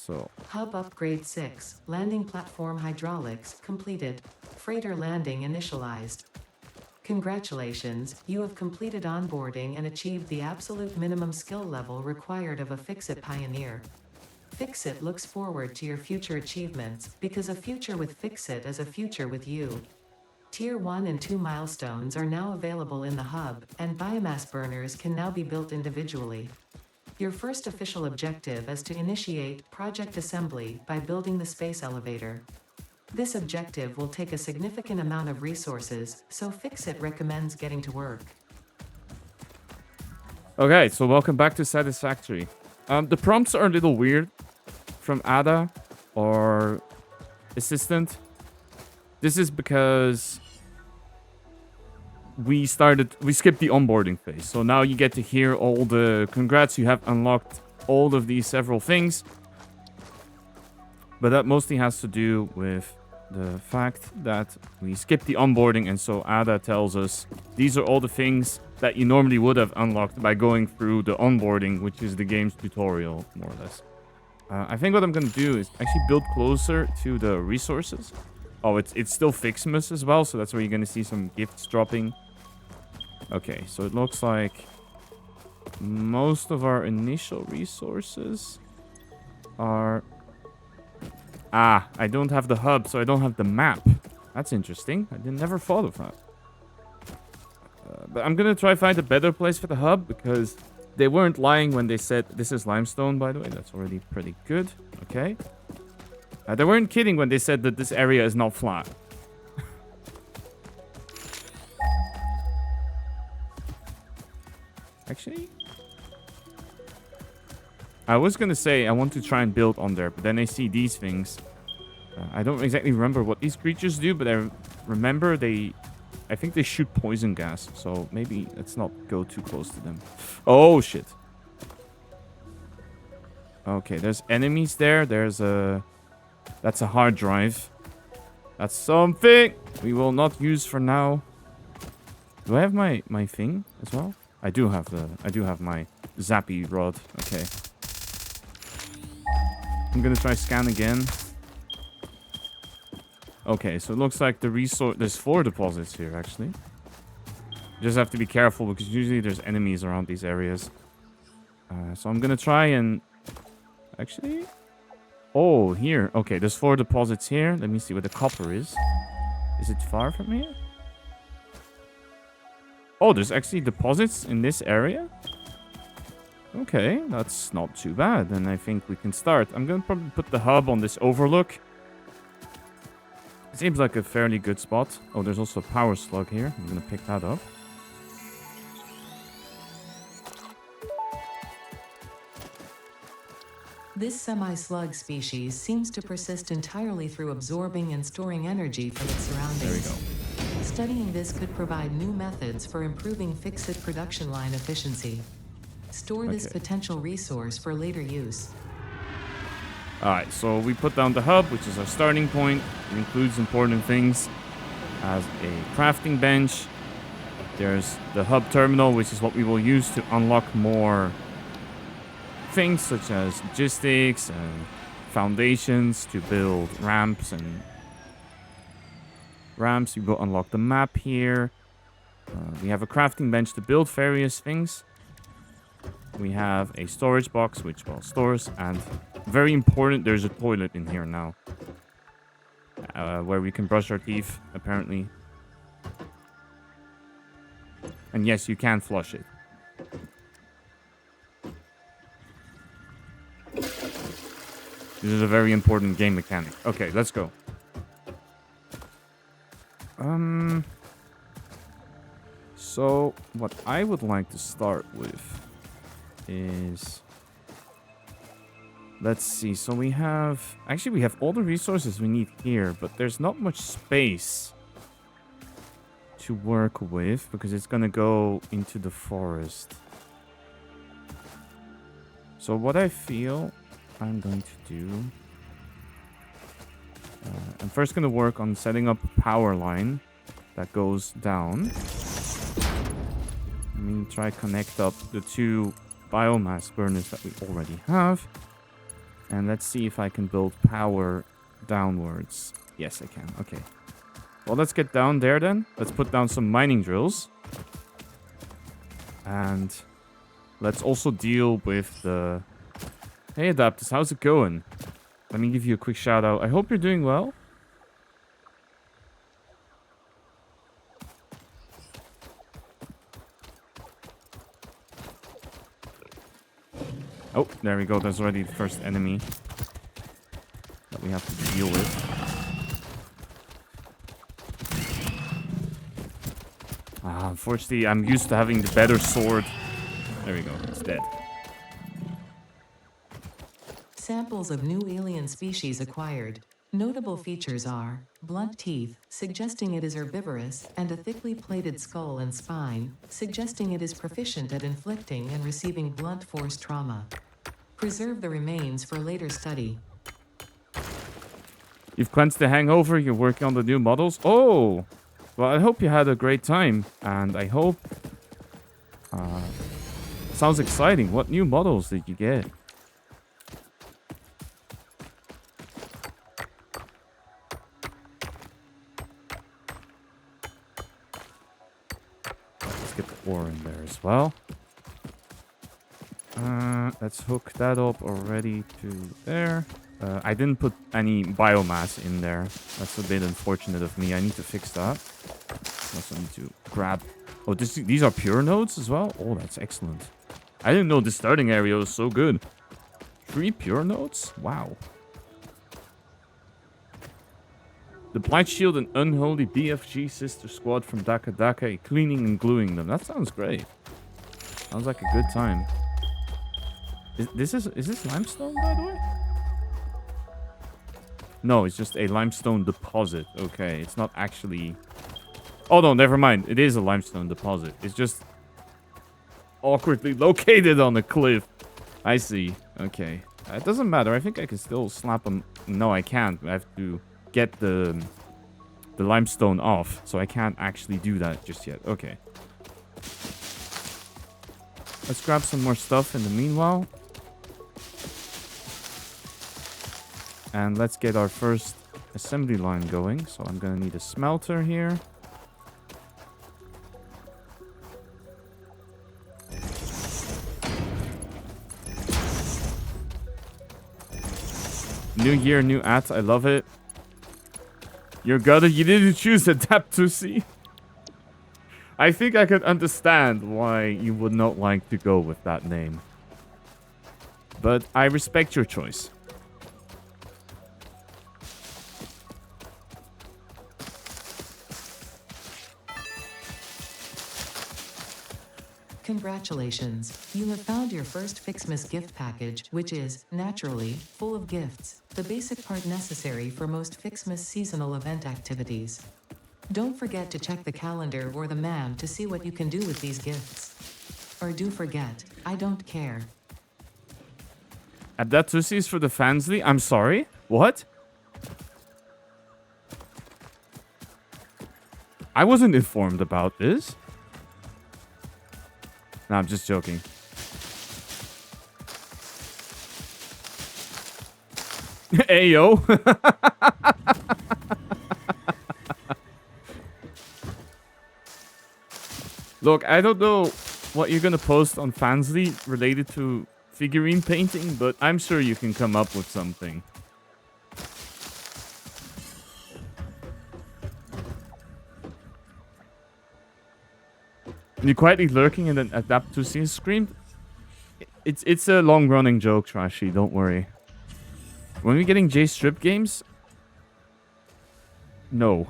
So Hub upgrade 6. Landing platform hydraulics completed. Freighter landing initialized. Congratulations, you have completed onboarding and achieved the absolute minimum skill level required of a Fix-It pioneer. Fix-It looks forward to your future achievements, because a future with Fix-It is a future with you. Tier 1 and 2 milestones are now available in the hub, and biomass burners can now be built individually. Your first official objective is to initiate project assembly by building the space elevator. This objective will take a significant amount of resources, so Fix-It recommends getting to work. okay, so welcome back to Satisfactory. The prompts are a little weird from Ada or assistant. This is because we skipped the onboarding phase. So now you get to hear all the congrats, you have unlocked all of these several things. But that mostly has to do with the fact that we skipped the onboarding, and so Ada tells us these are all the things that you normally would have unlocked by going through the onboarding, which is the game's tutorial, more or less. I think what I'm going to do is actually build closer to the resources. Oh, it's still Fixmas as well, so that's where you're going to see some gifts dropping. Okay, so it looks like most of our initial resources are... Ah, I don't have the hub, so I don't have the map. That's interesting. I never thought of that. But I'm going to try find a better place for the hub, because they weren't lying when they said... This is limestone, by the way. That's already pretty good. Okay. They weren't kidding when they said that this area is not flat. Actually, I was going to say I want to try and build on there, but then I see these things. I don't exactly remember what these creatures do, but I remember I think they shoot poison gas, so maybe let's not go too close to them. Oh, shit. Okay, there's enemies there. That's a hard drive. That's something we will not use for now. Do I have my thing as well? I do have my zappy rod. Okay. I'm gonna try scan again. Okay, so it looks like there's 4 deposits here, actually. Just have to be careful, because usually there's enemies around these areas. So I'm gonna try and... Actually... Oh, here. Okay, there's 4 deposits here. Let me see where the copper is. Is it far from here? Oh, there's actually deposits in this area? Okay, that's not too bad. Then I think we can start. I'm going to probably put the hub on this overlook. It seems like a fairly good spot. Oh, there's also a power slug here. I'm going to pick that up. This semi-slug species seems to persist entirely through absorbing and storing energy from its surroundings. There we go. Studying this could provide new methods for improving Fix-It production line efficiency. Store this potential resource for later use. Alright, so we put down the hub, which is our starting point. It includes important things as a crafting bench. There's the hub terminal, which is what we will use to unlock more things such as logistics and foundations to build ramps and ramps. You will unlock the map here. We have a crafting bench to build various things. We have a storage box which stores, and very important, there's a toilet in here now where we can brush our teeth, apparently. And yes, you can flush it. This is a very important game mechanic. Okay, let's go. So what I would like to start with is, let's see. So we have all the resources we need here, but there's not much space to work with because it's gonna go into the forest. So what I feel I'm going to do, I'm first gonna work on setting up a power line that goes down. Let me try connect up the 2 biomass burners that we already have. And let's see if I can build power downwards. Yes, I can. Okay. Well, let's get down there then. Let's put down some mining drills. And let's also deal with the... Hey, Adaptus, how's it going? Let me give you a quick shout out. I hope you're doing well. Oh, there we go. There's already the first enemy that we have to deal with. Unfortunately, I'm used to having the better sword. There we go. It's dead. Samples of new alien species acquired. Notable features are blunt teeth, suggesting it is herbivorous, and a thickly plated skull and spine, suggesting it is proficient at inflicting and receiving blunt force trauma. Preserve the remains for later study. You've cleansed the hangover. You're working on the new models. Oh! Well, I hope you had a great time. And I hope... sounds exciting. What new models did you get? Let's get the ore in there as well. Let's hook that up already to there. I didn't put any biomass in there. That's a bit unfortunate of me. I need to fix that. I also need to grab... Oh, these are pure nodes as well? Oh, that's excellent. I didn't know the starting area was so good. 3 pure nodes? Wow. The Blight Shield and Unholy BFG Sister Squad from Daka Daka, cleaning and gluing them. That sounds great. Sounds like a good time. Is this limestone, by the way? No, it's just a limestone deposit. Okay, it's not actually... Oh, no, never mind. It is a limestone deposit. It's just awkwardly located on a cliff. I see. Okay. It doesn't matter. I think I can still slap them. No, I can't. I have to get the limestone off. So I can't actually do that just yet. Okay. Let's grab some more stuff in the meanwhile. And let's get our first assembly line going. So I'm going to need a smelter here. New year, new at. I love it. You didn't choose Adaptusi. I think I could understand why you would not like to go with that name. But I respect your choice. Congratulations, you have found your first Fixmas gift package, which is, naturally, full of gifts, the basic part necessary for most Fixmas seasonal event activities. Don't forget to check the calendar or the map to see what you can do with these gifts. Or do forget, I don't care. Adaptusi is for the Fansly? I'm sorry? What? I wasn't informed about this. No, I'm just joking. Ayo. Look, I don't know what you're gonna post on Fansly related to figurine painting, but I'm sure you can come up with something. You're quietly lurking and then Adaptusi screamed. It's a long-running joke, Trashy. Don't worry. When we're getting J-Strip games? No.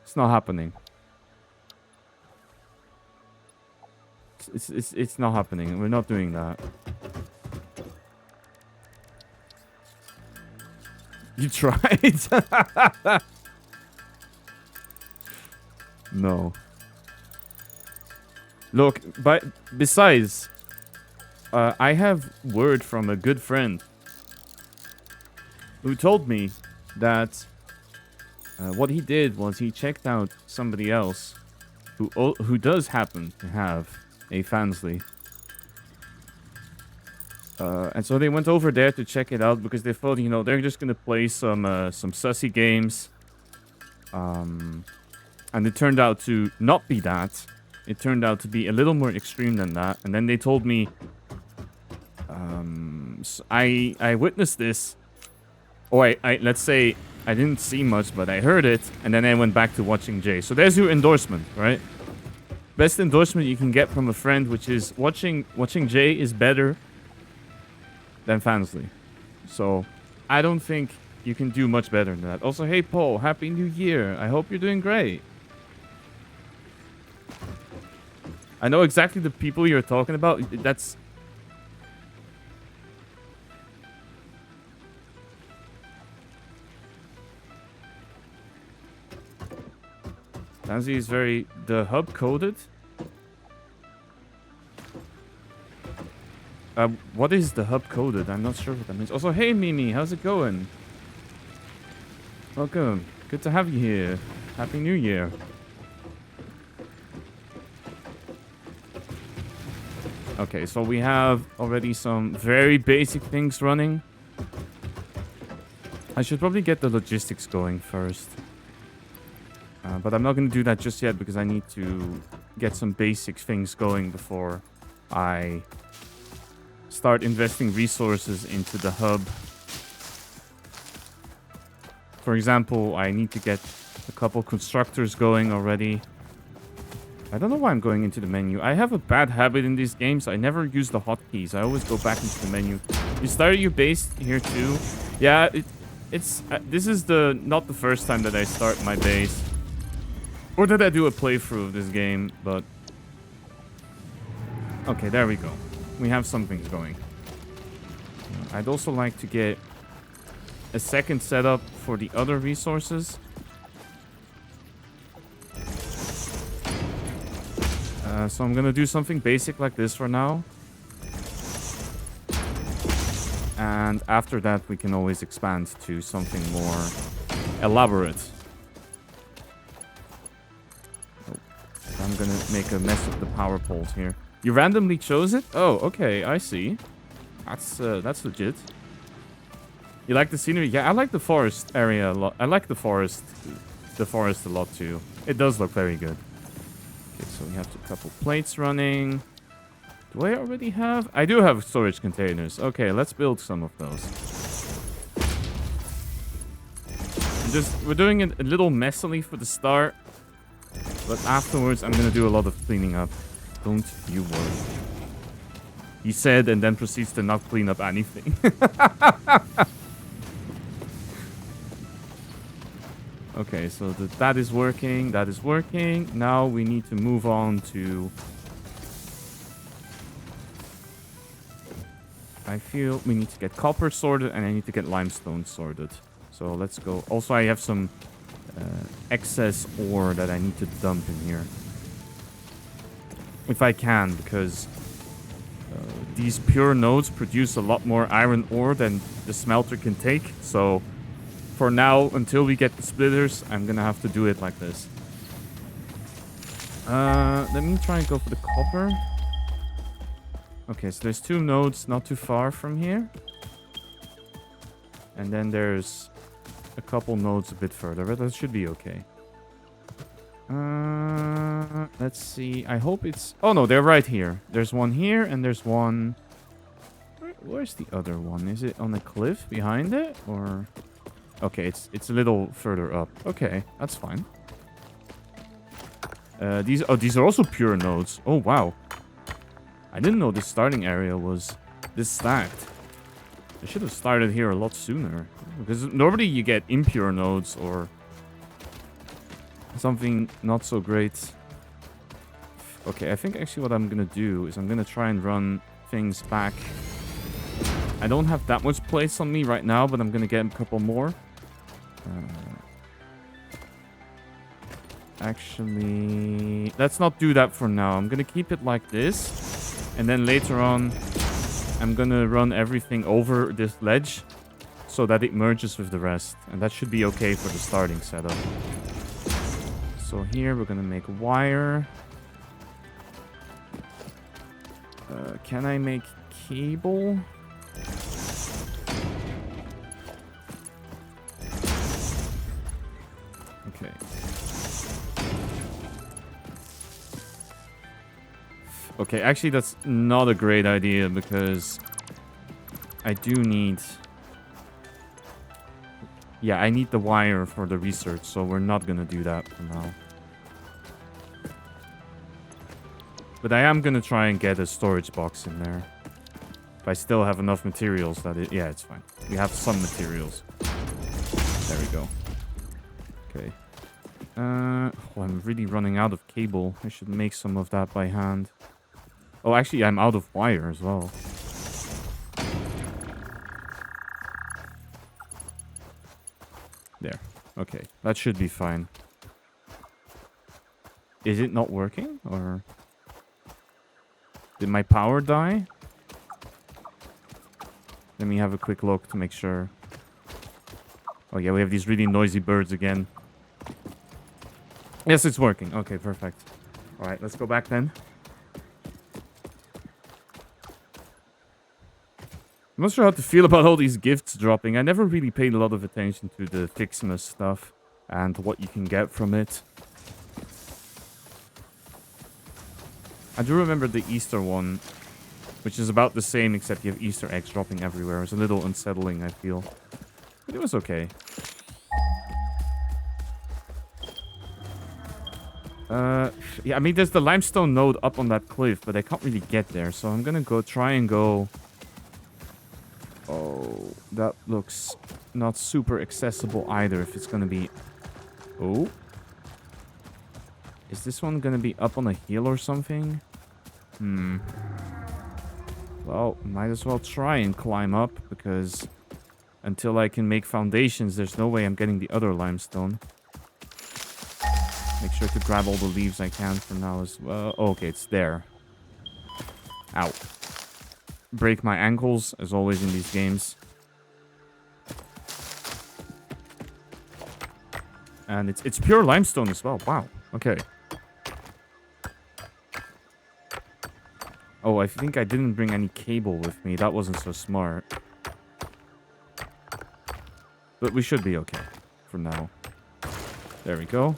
It's not happening. It's not happening. We're not doing that. You tried? No. Look, besides, I have word from a good friend who told me that what he did was he checked out somebody else who does happen to have a Fansly. And so they went over there to check it out because they thought, you know, they're just gonna play some sussy games. And it turned out to not be that. It turned out to be a little more extreme than that. And then they told me, so I witnessed this. Or let's say I didn't see much, but I heard it. And then I went back to watching Jay. So there's your endorsement, right? Best endorsement you can get from a friend, which is watching Jay is better than Fansly. So I don't think you can do much better than that. Also, hey Paul, Happy New Year. I hope you're doing great. I know exactly the people you're talking about. That's... Fansly is very... The hub coded? What is the hub coded? I'm not sure what that means. Also, hey Mimi, how's it going? Welcome. Good to have you here. Happy New Year. Okay, so we have already some very basic things running. I should probably get the logistics going first. But I'm not going to do that just yet because I need to get some basic things going before I start investing resources into the hub. For example, I need to get a couple constructors going already. I don't know why I'm going into the menu. I have a bad habit in these games. I never use the hotkeys. I always go back into the menu. You started your base here too? Yeah, it's this is not the first time that I start my base. Or that I do a playthrough of this game, but... Okay, there we go. We have some things going. I'd also like to get a second setup for the other resources. So I'm gonna do something basic like this for now. And after that, we can always expand to something more elaborate. Oh, I'm gonna make a mess of the power poles here. You randomly chose it? Oh, okay, I see. That's legit. You like the scenery? Yeah, I like the forest area a lot. I like the forest a lot too. It does look very good. Okay, so we have a couple plates running. Do I already have? I do have storage containers. Okay, let's build some of those. We're doing it a little messily for the start, but afterwards I'm gonna do a lot of cleaning up. Don't you worry. He said and then proceeds to not clean up anything. Okay, so that is working. That is working. Now we need to move on to... I feel we need to get copper sorted and I need to get limestone sorted. So let's go. Also, I have some excess ore that I need to dump in here. If I can, because these pure nodes produce a lot more iron ore than the smelter can take. So for now, until we get the splitters, I'm gonna have to do it like this. Let me try and go for the copper. Okay, so there's 2 nodes not too far from here. And then there's a couple nodes a bit further, but that should be okay. Let's see. I hope it's... Oh, no, they're right here. There's one here, and there's one... Where's the other one? Is it on the cliff behind it, or... Okay, it's a little further up. Okay, that's fine. These are also pure nodes. Oh, wow. I didn't know this starting area was this stacked. I should have started here a lot sooner. Because normally you get impure nodes or something not so great. Okay, I think actually what I'm going to do is I'm going to try and run things back. I don't have that much place on me right now, but I'm going to get a couple more. Actually, let's not do that for now. I'm going to keep it like this. And then later on, I'm going to run everything over this ledge so that it merges with the rest. And that should be okay for the starting setup. So here we're going to make wire. Can I make cable? Okay, actually, that's not a great idea because I do need... Yeah, I need the wire for the research, so we're not gonna do that for now. But I am gonna try and get a storage box in there. If I still have enough materials that it... Yeah, it's fine. We have some materials. There we go. Okay. Oh, I'm really running out of cable. I should make some of that by hand. Oh, actually, I'm out of wire as well. There. Okay. That should be fine. Is it not working? Or... Did my power die? Let me have a quick look to make sure. Oh yeah, we have these really noisy birds again. Yes, it's working. Okay, perfect. Alright, let's go back then. I'm not sure how to feel about all these gifts dropping. I never really paid a lot of attention to the Fixmas stuff and what you can get from it. I do remember the Easter one, which is about the same except you have Easter eggs dropping everywhere. It's a little unsettling, I feel. But it was okay. Yeah, I mean, there's the limestone node up on that cliff, but I can't really get there. So I'm gonna try and go... Oh, that looks not super accessible either if it's gonna be... Oh. Is this one gonna be up on a hill or something? Well, might as well try and climb up, because until I can make foundations, there's no way I'm getting the other limestone. Make sure to grab all the leaves I can for now as well. Oh, okay, it's there. Ow. Break my ankles, as always in these games. And it's pure limestone as well. Wow. Okay. Oh, I think I didn't bring any cable with me. That wasn't so smart. But we should be okay for now. There we go.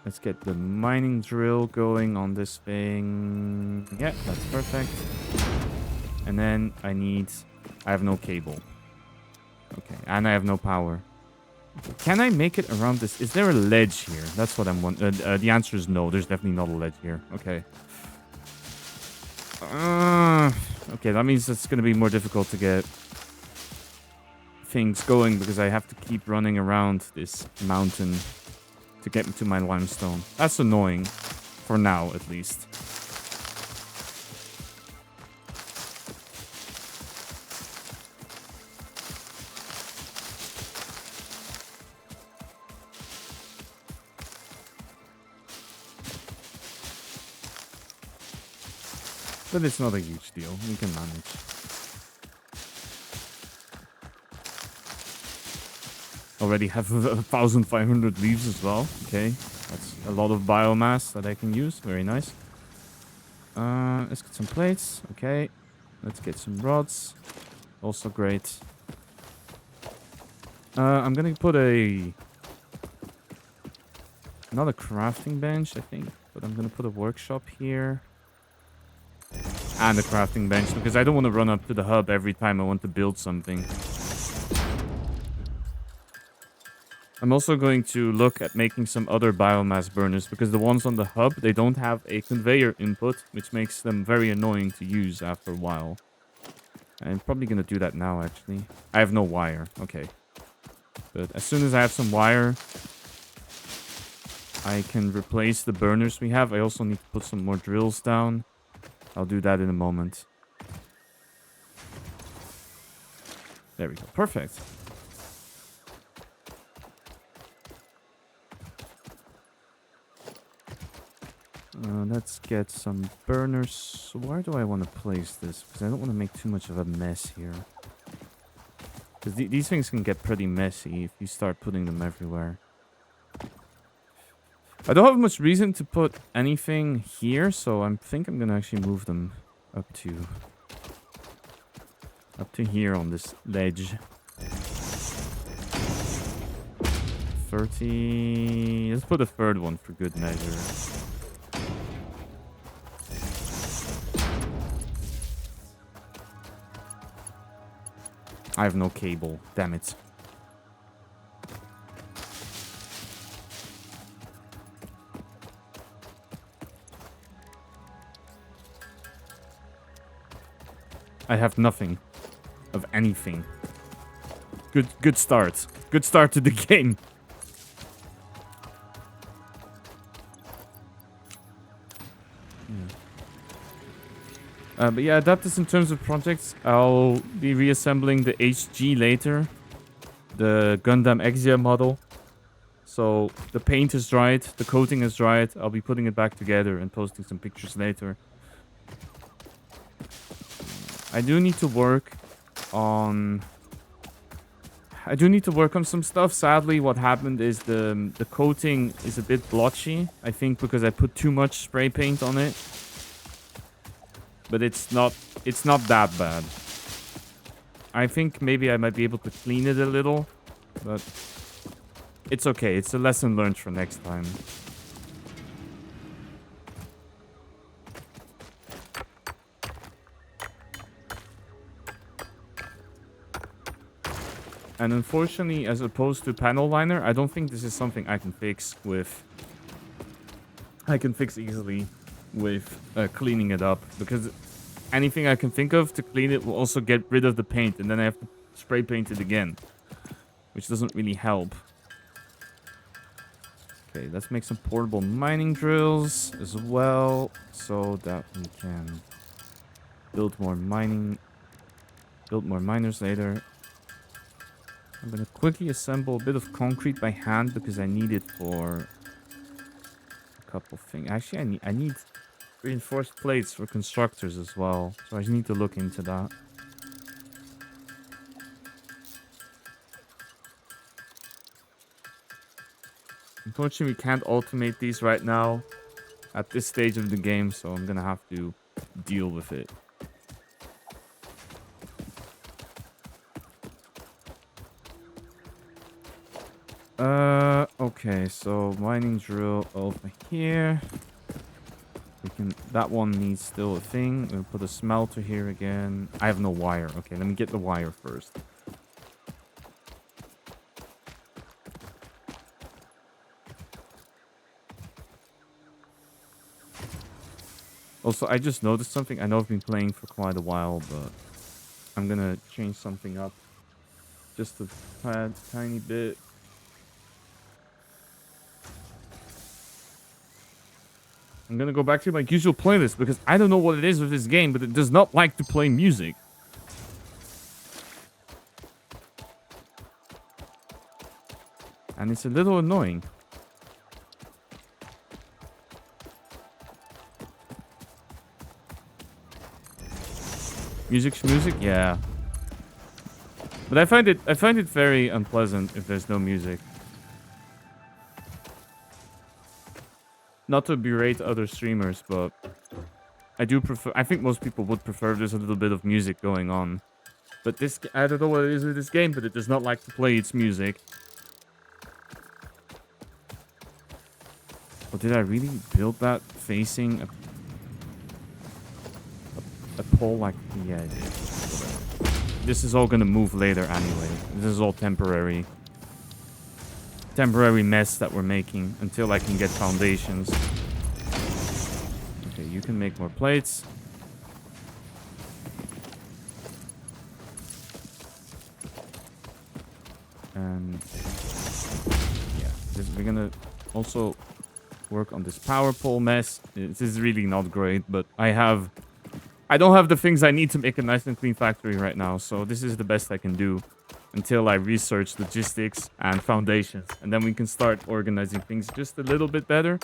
Let's get the mining drill going on this thing. Yeah, that's perfect. And then I have no cable. Okay, and I have no power. Can I make it around this? Is there a ledge here? That's what I'm wondering. The answer is no. There's definitely not a ledge here. Okay. Okay, that means it's going to be more difficult to get things going because I have to keep running around this mountain to get to my limestone. That's annoying. For now, at least. But it's not a huge deal. We can manage. Already have 1,500 leaves as well. Okay. That's a lot of biomass that I can use. Very nice. Let's get some plates. Okay. Let's get some rods. Also great. I'm gonna put not a crafting bench, I think. But I'm gonna put a workshop here. And a crafting bench, because I don't want to run up to the hub every time I want to build something. I'm also going to look at making some other biomass burners, because the ones on the hub, they don't have a conveyor input, which makes them very annoying to use after a while. I'm probably going to do that now, actually. I have no wire. Okay. But as soon as I have some wire, I can replace the burners we have. I also need to put some more drills down. I'll do that in a moment. There we go. Perfect. Let's get some burners. Where do I want to place this? Because I don't want to make too much of a mess here. Because these things can get pretty messy if you start putting them everywhere. I don't have much reason to put anything here, so I think I'm gonna actually move them up to here on this ledge. 30. Let's put a third one for good measure. I have no cable. Damn it. I have nothing of anything. Good start. Good start to the game. But yeah, that is in terms of projects. I'll be reassembling the HG later. The Gundam Exia model. So the paint is dried, the coating is dried. I'll be putting it back together and posting some pictures later. I do need to work on some stuff. Sadly, what happened is the coating is a bit blotchy. I think because I put too much spray paint on it. But it's not that bad. I think maybe I might be able to clean it a little, but it's okay. It's a lesson learned for next time. And unfortunately, as opposed to panel liner, I don't think this is something I can fix easily with cleaning it up, because anything I can think of to clean it will also get rid of the paint, and then I have to spray paint it again, which doesn't really help. Okay, let's make some portable mining drills as well, so that we can build more miners later. I'm gonna quickly assemble a bit of concrete by hand because I need it for a couple things. Actually, I need reinforced plates for constructors as well, so I just need to look into that. Unfortunately, we can't automate these right now at this stage of the game, so I'm gonna have to deal with it. Okay, so mining drill over here. That one needs still a thing. We'll put a smelter here again. I have no wire. Okay, let me get the wire first. Also, I just noticed something. I know I've been playing for quite a while, but I'm gonna change something up just a tiny bit. I'm gonna go back to my usual playlist because I don't know what it is with this game, but it does not like to play music. And it's a little annoying. Music, yeah. But I find it very unpleasant if there's no music. Not to berate other streamers, but I think most people would prefer there's a little bit of music going on. But I don't know what it is with this game, but it does not like to play its music. Or did I really build that facing a pole like... Yeah, I did. This is all gonna move later anyway. This is all temporary mess that we're making until I can get foundations. Okay, you can make more plates. And yeah, we're gonna also work on this power pole mess. This is really not great, but I don't have the things I need to make a nice and clean factory right now, so this is the best I can do until I research logistics and foundations, and then we can start organizing things just a little bit better.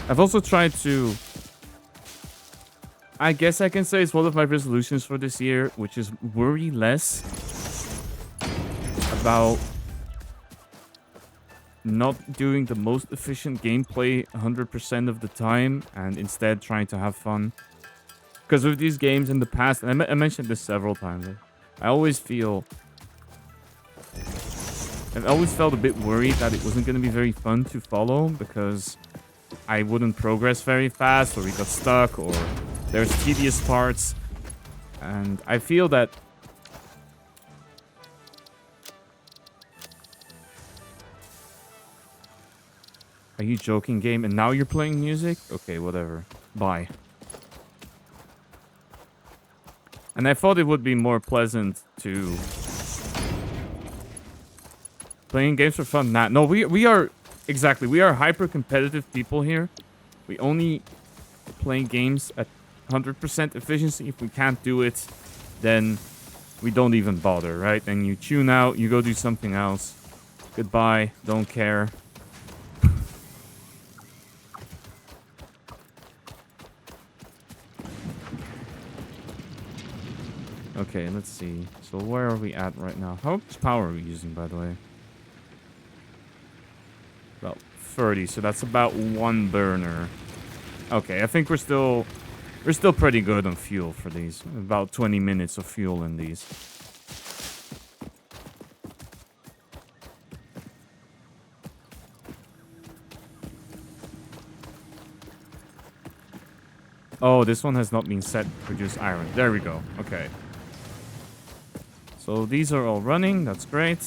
I've also tried to... I guess I can say it's one of my resolutions for this year, which is worry less about not doing the most efficient gameplay 100% of the time and instead trying to have fun. Because with these games in the past, and I mentioned this several times, I've always felt a bit worried that it wasn't going to be very fun to follow, because I wouldn't progress very fast, or we got stuck, or there's tedious parts. And I feel that... Are you joking, game? And now you're playing music? Okay, whatever. Bye. And I thought it would be more pleasant to... Playing games for fun. Nah, no, we are... Exactly, we are hyper-competitive people here. We only play games at 100% efficiency. If we can't do it, then we don't even bother, right? Then you tune out, you go do something else. Goodbye, don't care. Okay, let's see. So where are we at right now? How much power are we using, by the way? About 30, so that's about 1 burner. Okay, I think we're still pretty good on fuel for these. About 20 minutes of fuel in these. Oh, this one has not been set to produce iron. There we go. Okay. So these are all running. That's great.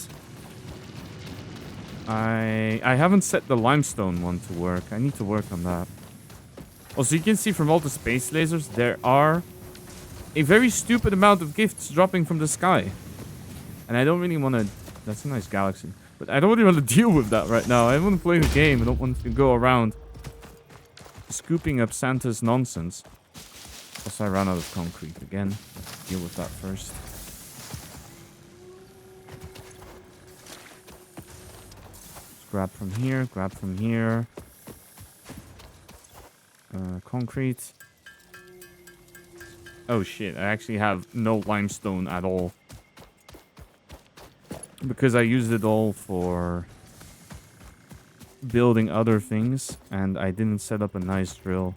I haven't set the limestone one to work. I need to work on that. Also, you can see from all the space lasers, there are a very stupid amount of gifts dropping from the sky. And I don't really want to... That's a nice galaxy. But I don't really want to deal with that right now. I want to play the game. I don't want to go around scooping up Santa's nonsense. Also, I ran out of concrete again. Let's deal with that first. Grab from here, grab from here. Concrete. Oh shit, I actually have no limestone at all. Because I used it all for building other things, and I didn't set up a nice drill.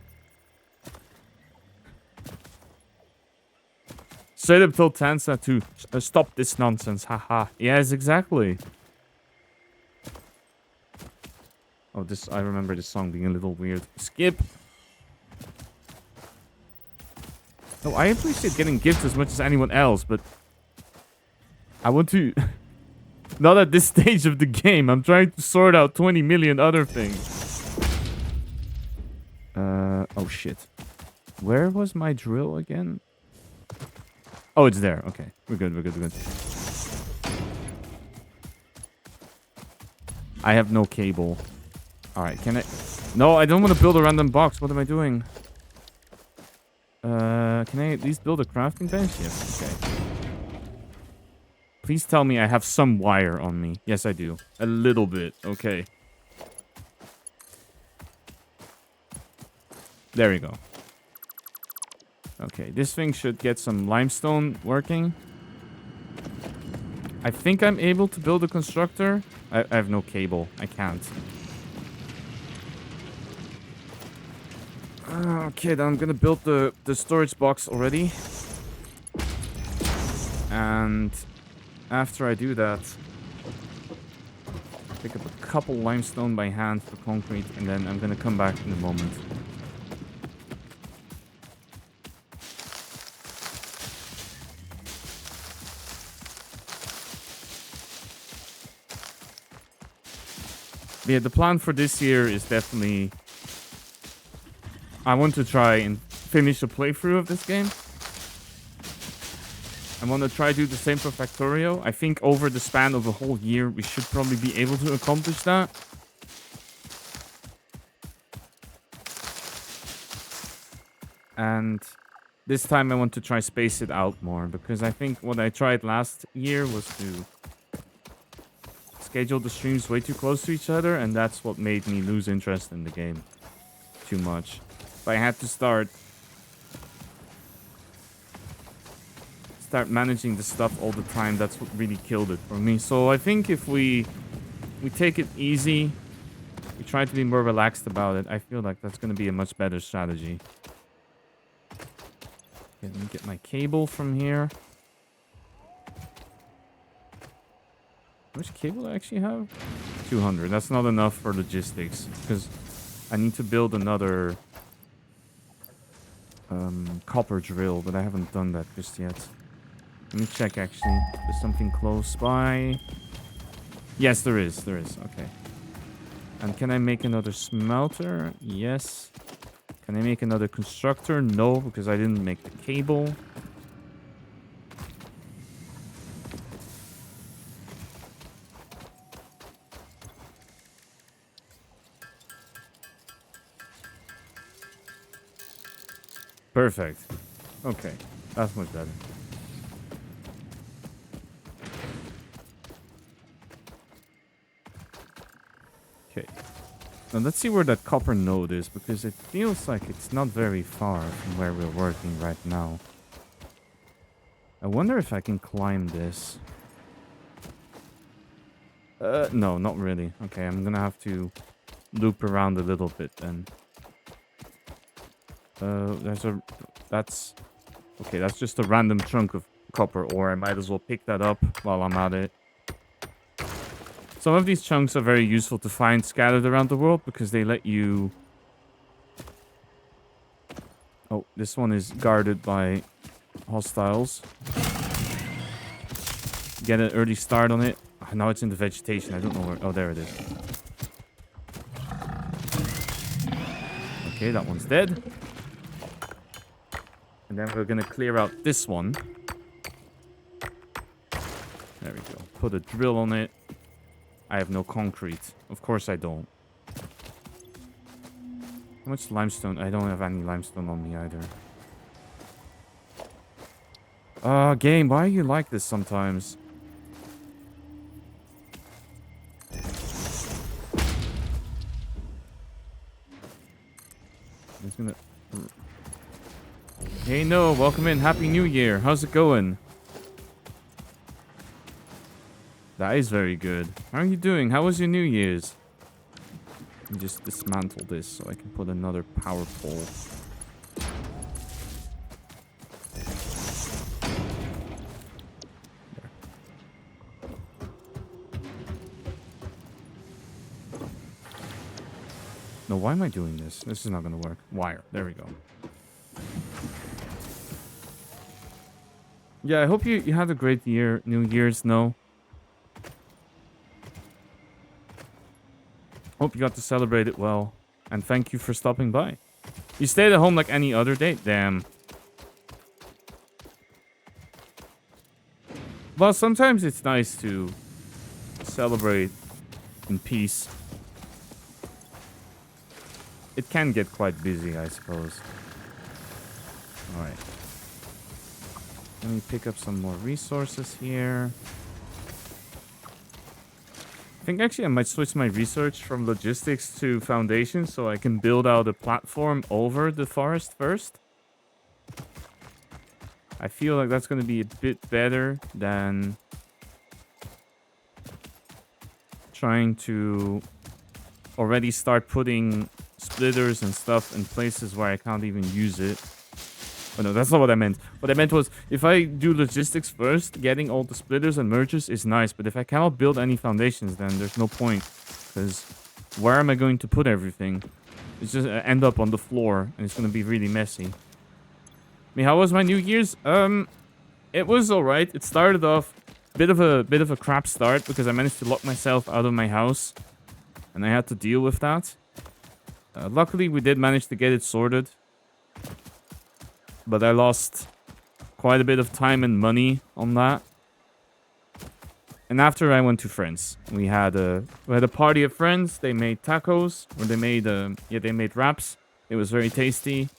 Straight up told Tansa to stop this nonsense, haha. Yes, exactly. Oh, this, I remember this song being a little weird. Skip! No, I appreciate getting gifts as much as anyone else, but... I want to... Not at this stage of the game. I'm trying to sort out 20 million other things. Oh shit. Where was my drill again? Oh, it's there. Okay. We're good, we're good, we're good. I have no cable. Alright, can I... No, I don't want to build a random box. What am I doing? Can I at least build a crafting bench? Yes, okay. Please tell me I have some wire on me. Yes, I do. A little bit. Okay. There we go. Okay, this thing should get some limestone working. I think I'm able to build a constructor. I have no cable. I can't. Okay, then I'm gonna build the storage box already. And after I do that, pick up a couple limestone by hand for concrete, and then I'm gonna come back in a moment. Yeah, the plan for this year is definitely... I want to try and finish a playthrough of this game. I want to try to do the same for Factorio. I think over the span of a whole year, we should probably be able to accomplish that. And this time I want to try space it out more, because I think what I tried last year was to schedule the streams way too close to each other, and that's what made me lose interest in the game too much. If I had to start managing the stuff all the time, that's what really killed it for me. So I think if we take it easy, we try to be more relaxed about it, I feel like that's going to be a much better strategy. Okay, let me get my cable from here. How much cable do I actually have? 200. That's not enough for logistics, because I need to build another copper drill, but I haven't done that just yet. Let me check, actually. There's something close by. Yes, there is. There is. Okay. And can I make another smelter? Yes. Can I make another constructor? No, because I didn't make the cable. Perfect. Okay. That's much better. Okay. Now let's see where that copper node is, because it feels like it's not very far from where we're working right now. I wonder if I can climb this. No, not really. Okay, I'm gonna have to loop around a little bit then. That's... Okay, that's just a random chunk of copper ore. I might as well pick that up while I'm at it. Some of these chunks are very useful to find scattered around the world because they let you... Oh, this one is guarded by hostiles. Get an early start on it. Oh, now it's in the vegetation. I don't know where... Oh, there it is. Okay, that one's dead. And then we're gonna clear out this one. There we go. Put a drill on it. I have no concrete. Of course I don't. How much limestone? I don't have any limestone on me either. Game, why are you like this sometimes? I'm just gonna... Hey, no, welcome in. Happy New Year. How's it going? That is very good. How are you doing? How was your New Year's? Let me just dismantle this so I can put another power pole. There. No, why am I doing this? This is not going to work. Wire. There we go. Yeah, I hope you had a great year. New Year's, no. Hope you got to celebrate it well. And thank you for stopping by. You stayed at home like any other day? Damn. Well, sometimes it's nice to celebrate in peace. It can get quite busy, I suppose. Alright. Let me pick up some more resources here. I think actually I might switch my research from logistics to foundation so I can build out a platform over the forest first. I feel like that's going to be a bit better than trying to already start putting splitters and stuff in places where I can't even use it. Oh no, that's not what I meant. What I meant was, if I do logistics first, getting all the splitters and mergers is nice, but if I cannot build any foundations, then there's no point. Because where am I going to put everything? It's just end up on the floor, and it's going to be really messy. I mean, how was my New Year's? It was alright. It started off bit of a crap start, because I managed to lock myself out of my house, and I had to deal with that. Luckily, we did manage to get it sorted. But I lost quite a bit of time and money on that. And after I went to friends, we had a party of friends. They made tacos, or they made wraps. It was very tasty.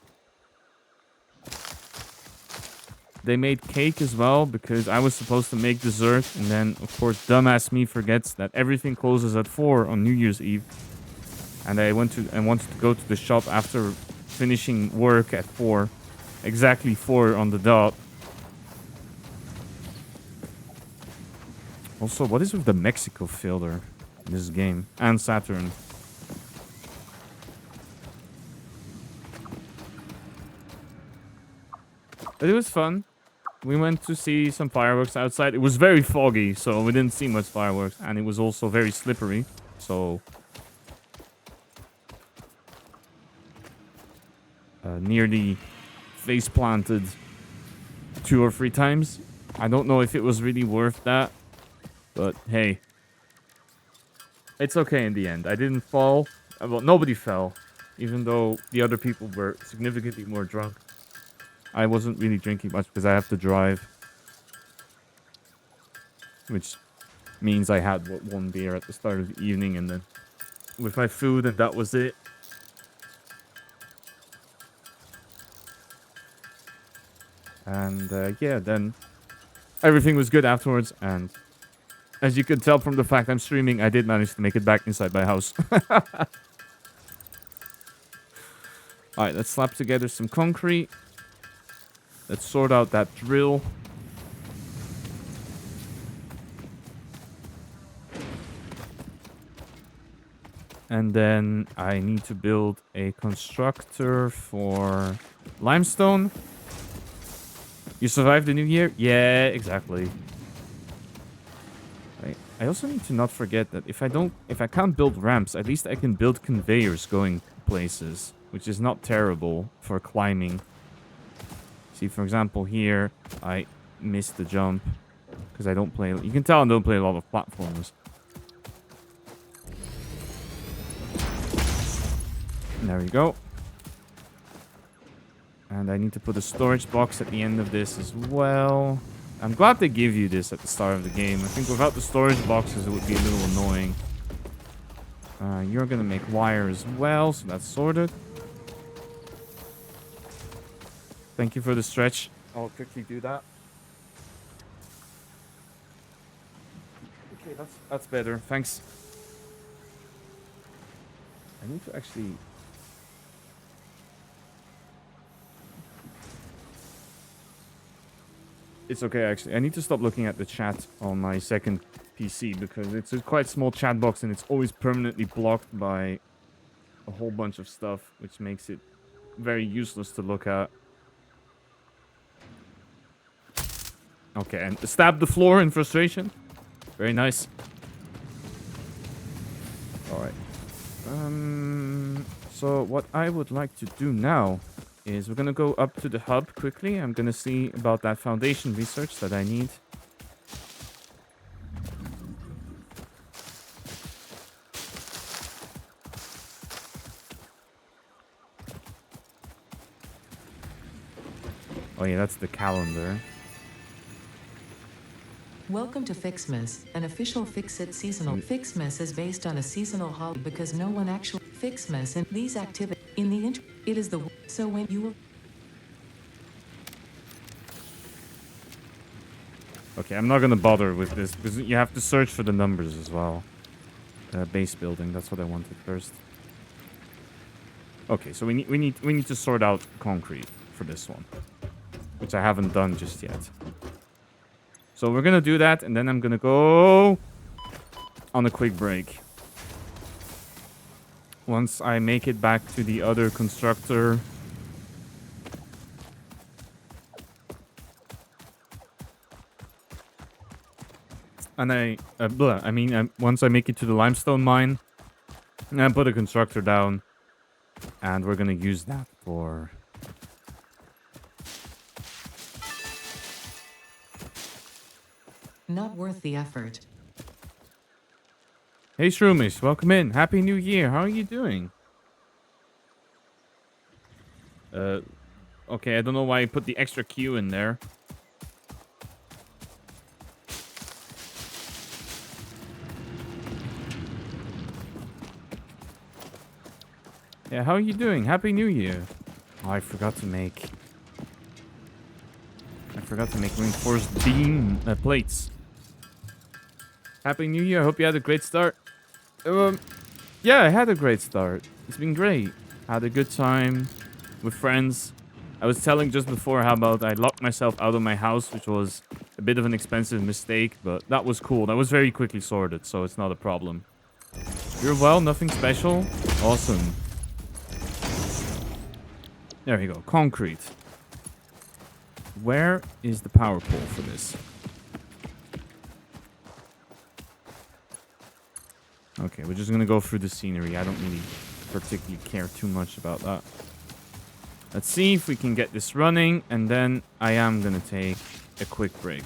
They made cake as well, because I was supposed to make dessert, and then of course dumbass me forgets that everything closes at 4 on New Year's Eve. And I wanted to go to the shop after finishing work at 4. Exactly 4 on the dot. Also, what is with the Mexico filter in this game? And Saturn. But it was fun. We went to see some fireworks outside. It was very foggy, so we didn't see much fireworks. And it was also very slippery, so... nearly face planted 2 or 3 times. I don't know if it was really worth that, but hey, it's okay in the end. I didn't fall. Well, nobody fell, even though the other people were significantly more drunk. I wasn't really drinking much because I have to drive, which means I had one beer at the start of the evening and then with my food, and that was it. And yeah, then everything was good afterwards, and as you can tell from the fact I'm streaming, I did manage to make it back inside my house. Alright, let's slap together some concrete. Let's sort out that drill. And then I need to build a constructor for limestone. You survived the new year? Yeah, exactly. I also need to not forget that if I can't build ramps, at least I can build conveyors going places, which is not terrible for climbing. See, for example, here I missed the jump because I don't play. You can tell I don't play a lot of platformers. There we go. And I need to put a storage box at the end of this as well. I'm glad they give you this at the start of the game. I think without the storage boxes, it would be a little annoying. You're going to make wire as well, so that's sorted. Thank you for the stretch. I'll quickly do that. Okay, that's better. Thanks. I need to actually... It's okay, actually. I need to stop looking at the chat on my second PC because it's a quite small chat box and it's always permanently blocked by a whole bunch of stuff, which makes it very useless to look at. Okay, and stab the floor in frustration. Very nice. Alright. So what I would like to do now is we're going to go up to the hub quickly. I'm going to see about that foundation research that I need. Oh yeah, that's the calendar. Welcome to Fixmas, an official Fix-It seasonal. Fixmas is based on a seasonal holiday because no one actually Fixmas and these activities in the it is the so when you will. Okay, I'm not gonna bother with this because you have to search for the numbers as well. Base building, that's what I wanted first. Okay, so we need to sort out concrete for this one, which I haven't done just yet. So we're gonna do that, and then I'm gonna go on a quick break. Once I make it back to the other constructor. And once I make it to the limestone mine, I put a constructor down, and we're gonna use that for... Not worth the effort. Hey Shroomish, welcome in. Happy New Year. How are you doing? Okay, I don't know why I put the extra Q in there. Yeah, how are you doing? Happy New Year. Oh, I forgot to make reinforced beam plates. Happy New Year. I hope you had a great start. Yeah, I had a great start. It's been great. Had a good time with friends. I was telling just before how about I locked myself out of my house, which was a bit of an expensive mistake, but that was cool. That was very quickly sorted, so it's not a problem. You're well? Nothing special? Awesome. There we go. Concrete. Where is the power pole for this? Okay, we're just gonna go through the scenery. I don't really particularly care too much about that. Let's see if we can get this running, and then I am gonna take a quick break.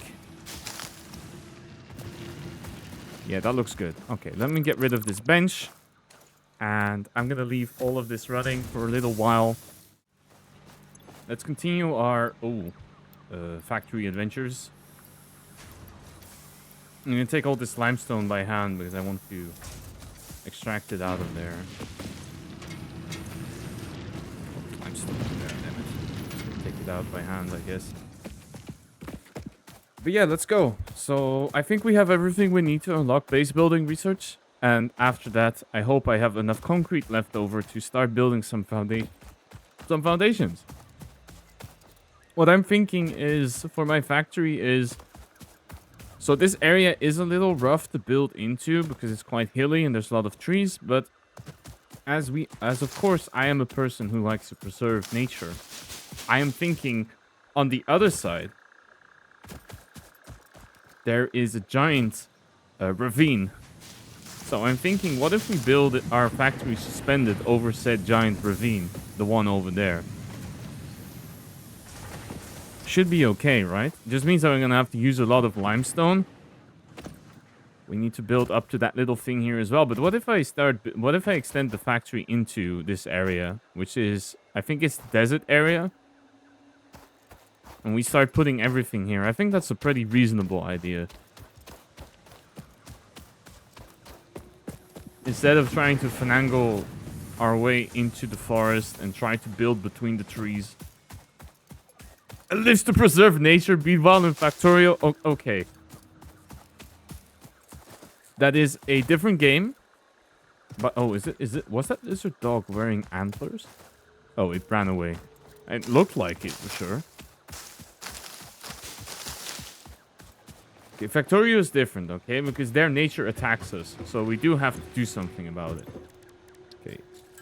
Yeah, that looks good. Okay, let me get rid of this bench. And I'm gonna leave all of this running for a little while. Let's continue our factory adventures. I'm gonna take all this limestone by hand because I want to extract it out of there. Oh, limestone there, damn it. Take it out by hand, I guess. But yeah, let's go. So I think we have everything we need to unlock base building research. And after that, I hope I have enough concrete left over to start building some foundations. What I'm thinking is, for my factory is... So this area is a little rough to build into because it's quite hilly and there's a lot of trees. But as of course, I am a person who likes to preserve nature. I am thinking on the other side, there is a giant ravine. So I'm thinking, what if we build our factory suspended over said giant ravine? The one over there. Should be okay, right? Just means that we're gonna have to use a lot of limestone. We need to build up to that little thing here as well. But what if I extend the factory into this area, which is, I think it's the desert area? And we start putting everything here. I think that's a pretty reasonable idea. Instead of trying to finagle our way into the forest and try to build between the trees. It lives to preserve nature, be violent, factorial. Okay. That is a different game. But, oh, is it, was that lizard dog wearing antlers? Oh, it ran away. It looked like it, for sure. Okay, Factorio is different, okay? Because their nature attacks us. So we do have to do something about it. Okay.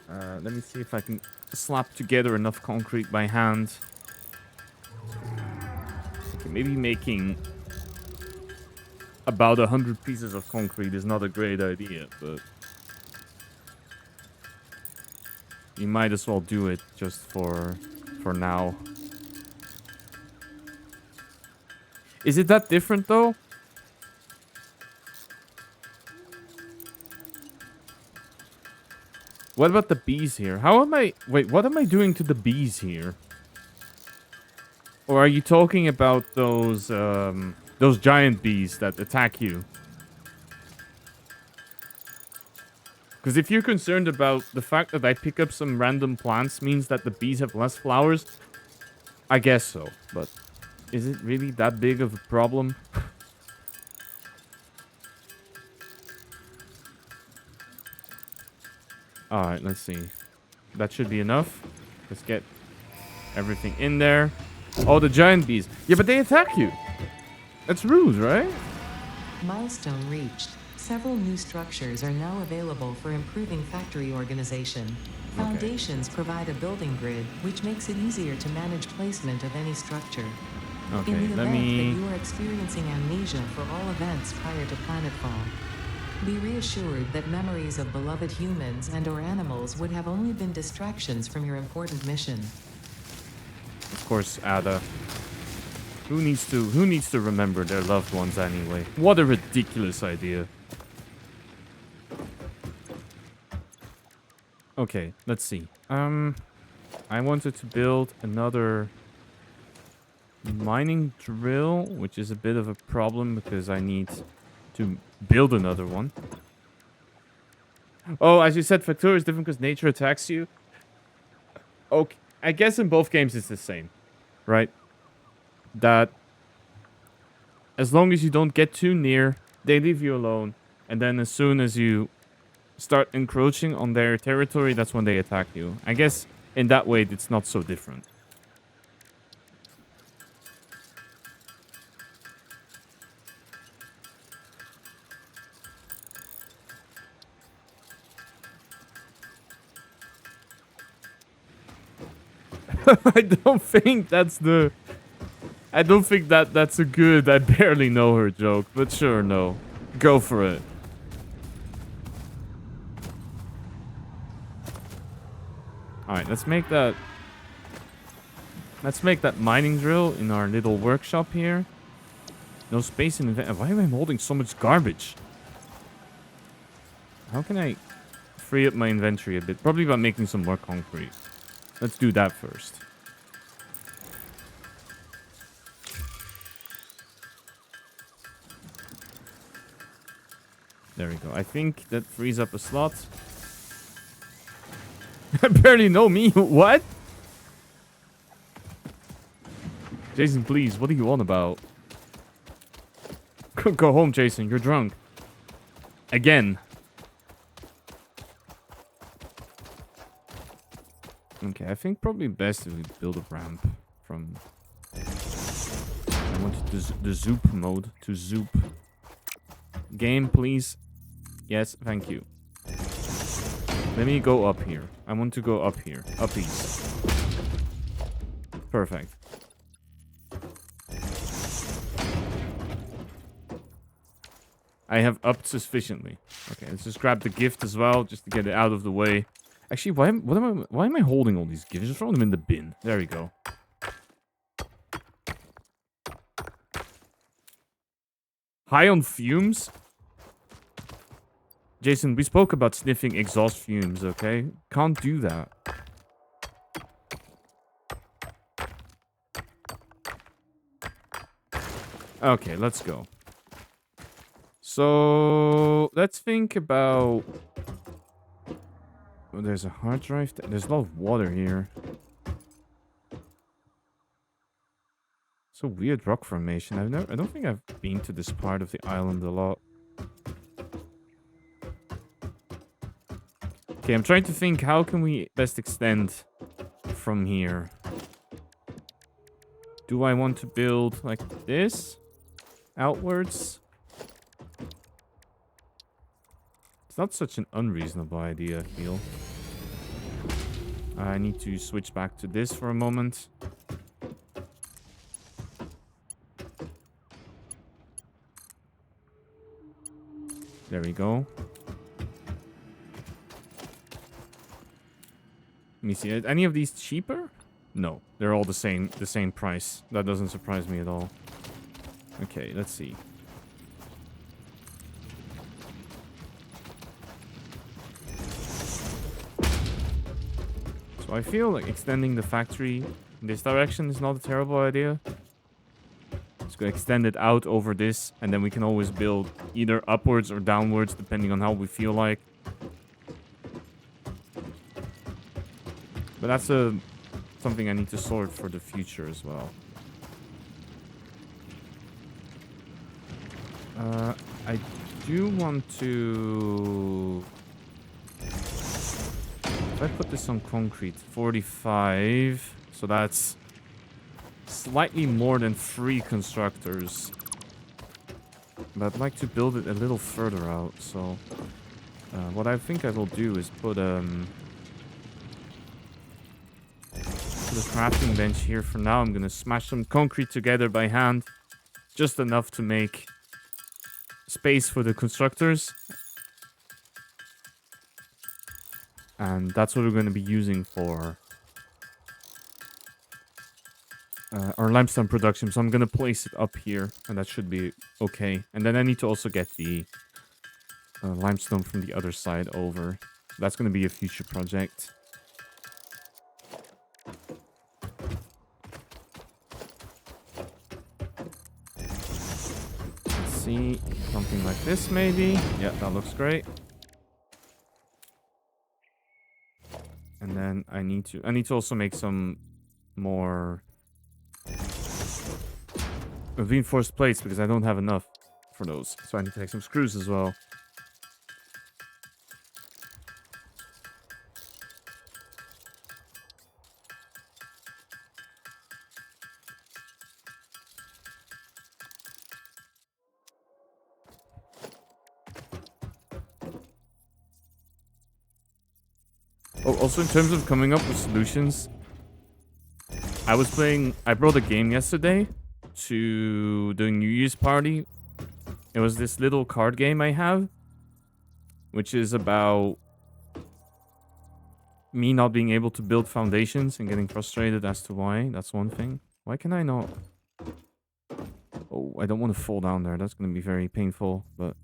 Let me see if I can slap together enough concrete by hand. Okay, maybe making about 100 pieces of concrete is not a great idea, but... you might as well do it just for now. Is it that different, though? What about the bees here? How am I... wait, what am I doing to the bees here? Or are you talking about those giant bees that attack you? Because if you're concerned about the fact that I pick up some random plants means that the bees have less flowers, I guess so. But is it really that big of a problem? Alright, let's see. That should be enough. Let's get everything in there. Oh, the giant bees. Yeah, but they attack you. That's rude, right? Milestone reached. Several new structures are now available for improving factory organization. Foundations provide a building grid, which makes it easier to manage placement of any structure. Okay, In the event that you are experiencing amnesia for all events prior to planetfall, be reassured that memories of beloved humans and/or animals would have only been distractions from your important mission. Of course, Ada. Who needs to remember their loved ones anyway? What a ridiculous idea. Okay, let's see. I wanted to build another mining drill, which is a bit of a problem because I need to build another one. Oh, as you said, Factorio is different because nature attacks you. Okay, I guess in both games it's the same, right? That as long as you don't get too near, they leave you alone. And then as soon as you start encroaching on their territory, that's when they attack you. I guess in that way, it's not so different. I don't think that's the... I don't think that's a good I barely know her joke, but sure, no. Go for it. Alright, let's make that Let's make that mining drill in our little workshop here. No space in inventory. Why am I holding so much garbage? How can I free up my inventory a bit? Probably by making some more concrete. Let's do that first. There we go. I think that frees up a slot. I barely know me. What? Jason, please. What are you on about? Go home, Jason. You're drunk. Again. Okay, I think probably best if we build a ramp from... I want the zoop mode to zoop. Game, please. Yes, thank you. Let me go up here. I want to go up here. Up east. Perfect. I have upped sufficiently. Okay, let's just grab the gift as well, just to get it out of the way. Actually, why am I holding all these gifts? Just throw them in the bin. There we go. High on fumes? Jason, we spoke about sniffing exhaust fumes, okay? Can't do that. Okay, let's go. So, let's think about... Oh, there's a hard drive. There's a lot of water here. It's a weird rock formation. I don't think I've been to this part of the island a lot. Okay, I'm trying to think, how can we best extend from here? Do I want to build like this? Outwards? It's not such an unreasonable idea, I feel. I need to switch back to this for a moment. There we go. Let me see. Are any of these cheaper? No, they're all the same price. That doesn't surprise me at all. Okay, let's see. So I feel like extending the factory in this direction is not a terrible idea. Let's go extend it out over this, and then we can always build either upwards or downwards, depending on how we feel like. But that's something I need to sort for the future as well. I do want to... If I put this on concrete, 45, so that's slightly more than 3 constructors. But I'd like to build it a little further out, so... what I think I will do is put a crafting bench here for now. I'm gonna smash some concrete together by hand. Just enough to make space for the constructors. And that's what we're going to be using for our limestone production. So I'm going to place it up here, and that should be okay. And then I need to also get the limestone from the other side over. That's going to be a future project. Let's see, something like this maybe. Yeah, that looks great. And then I need to also make some more reinforced plates because I don't have enough for those. So I need to take some screws as well. Oh, also in terms of coming up with solutions, I brought a game yesterday to the New Year's party. It was this little card game I have, which is about me not being able to build foundations and getting frustrated as to why. That's one thing. Why can I not? Oh, I don't want to fall down there. That's going to be very painful. But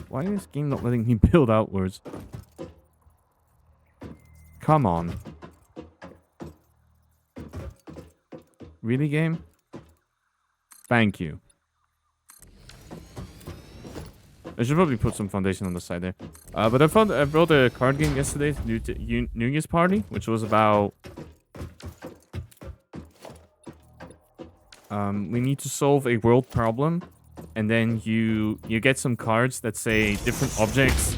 why is this game not letting me build outwards? Come on. Really, game? Thank you. I should probably put some foundation on the side there. But I brought a card game yesterday to New Year's Party, which was about... we need to solve a world problem, and then you get some cards that say different objects,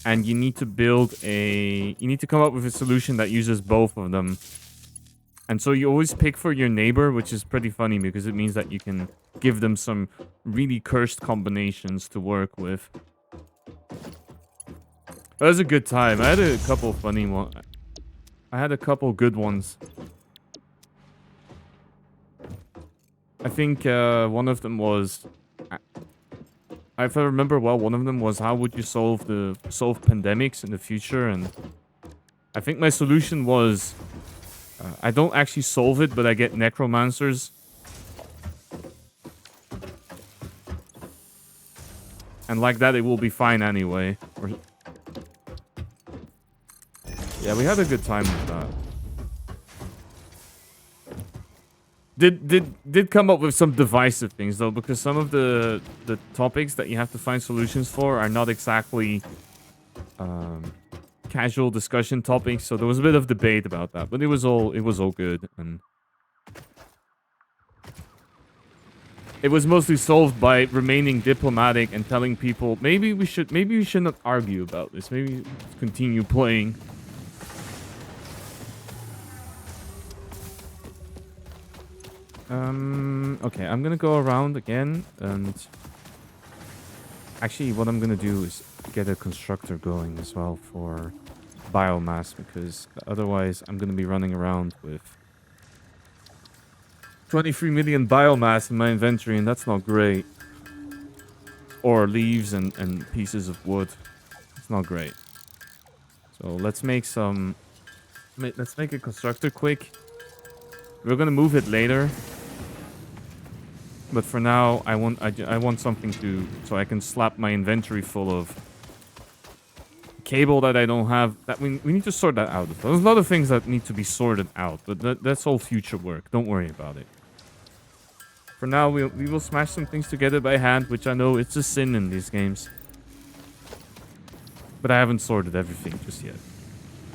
and you need to come up with a solution that uses both of them. And so you always pick for your neighbor, which is pretty funny because it means that you can give them some really cursed combinations to work with. That was a good time. I had a couple funny ones. I had a couple good ones. I think one of them was, if I remember well, one of them was how would you solve pandemics in the future, and I think my solution was I don't actually solve it, but I get necromancers. And like that, it will be fine anyway. Yeah, we had a good time with that. Did come up with some divisive things though, because some of the topics that you have to find solutions for are not exactly casual discussion topics, so there was a bit of debate about that, but it was all good, and it was mostly solved by remaining diplomatic and telling people maybe we should not argue about this, maybe continue playing. Okay, I'm gonna go around again, and actually what I'm gonna do is get a constructor going as well for biomass, because otherwise I'm gonna be running around with 23 million biomass in my inventory, and that's not great. Or leaves and pieces of wood. It's not great. So let's make a constructor quick. We're gonna move it later. But for now, I want something so I can slap my inventory full of cable that I don't have. That we need to sort that out. There's a lot of things that need to be sorted out, but that's all future work. Don't worry about it. For now, we will smash some things together by hand, which I know it's a sin in these games. But I haven't sorted everything just yet.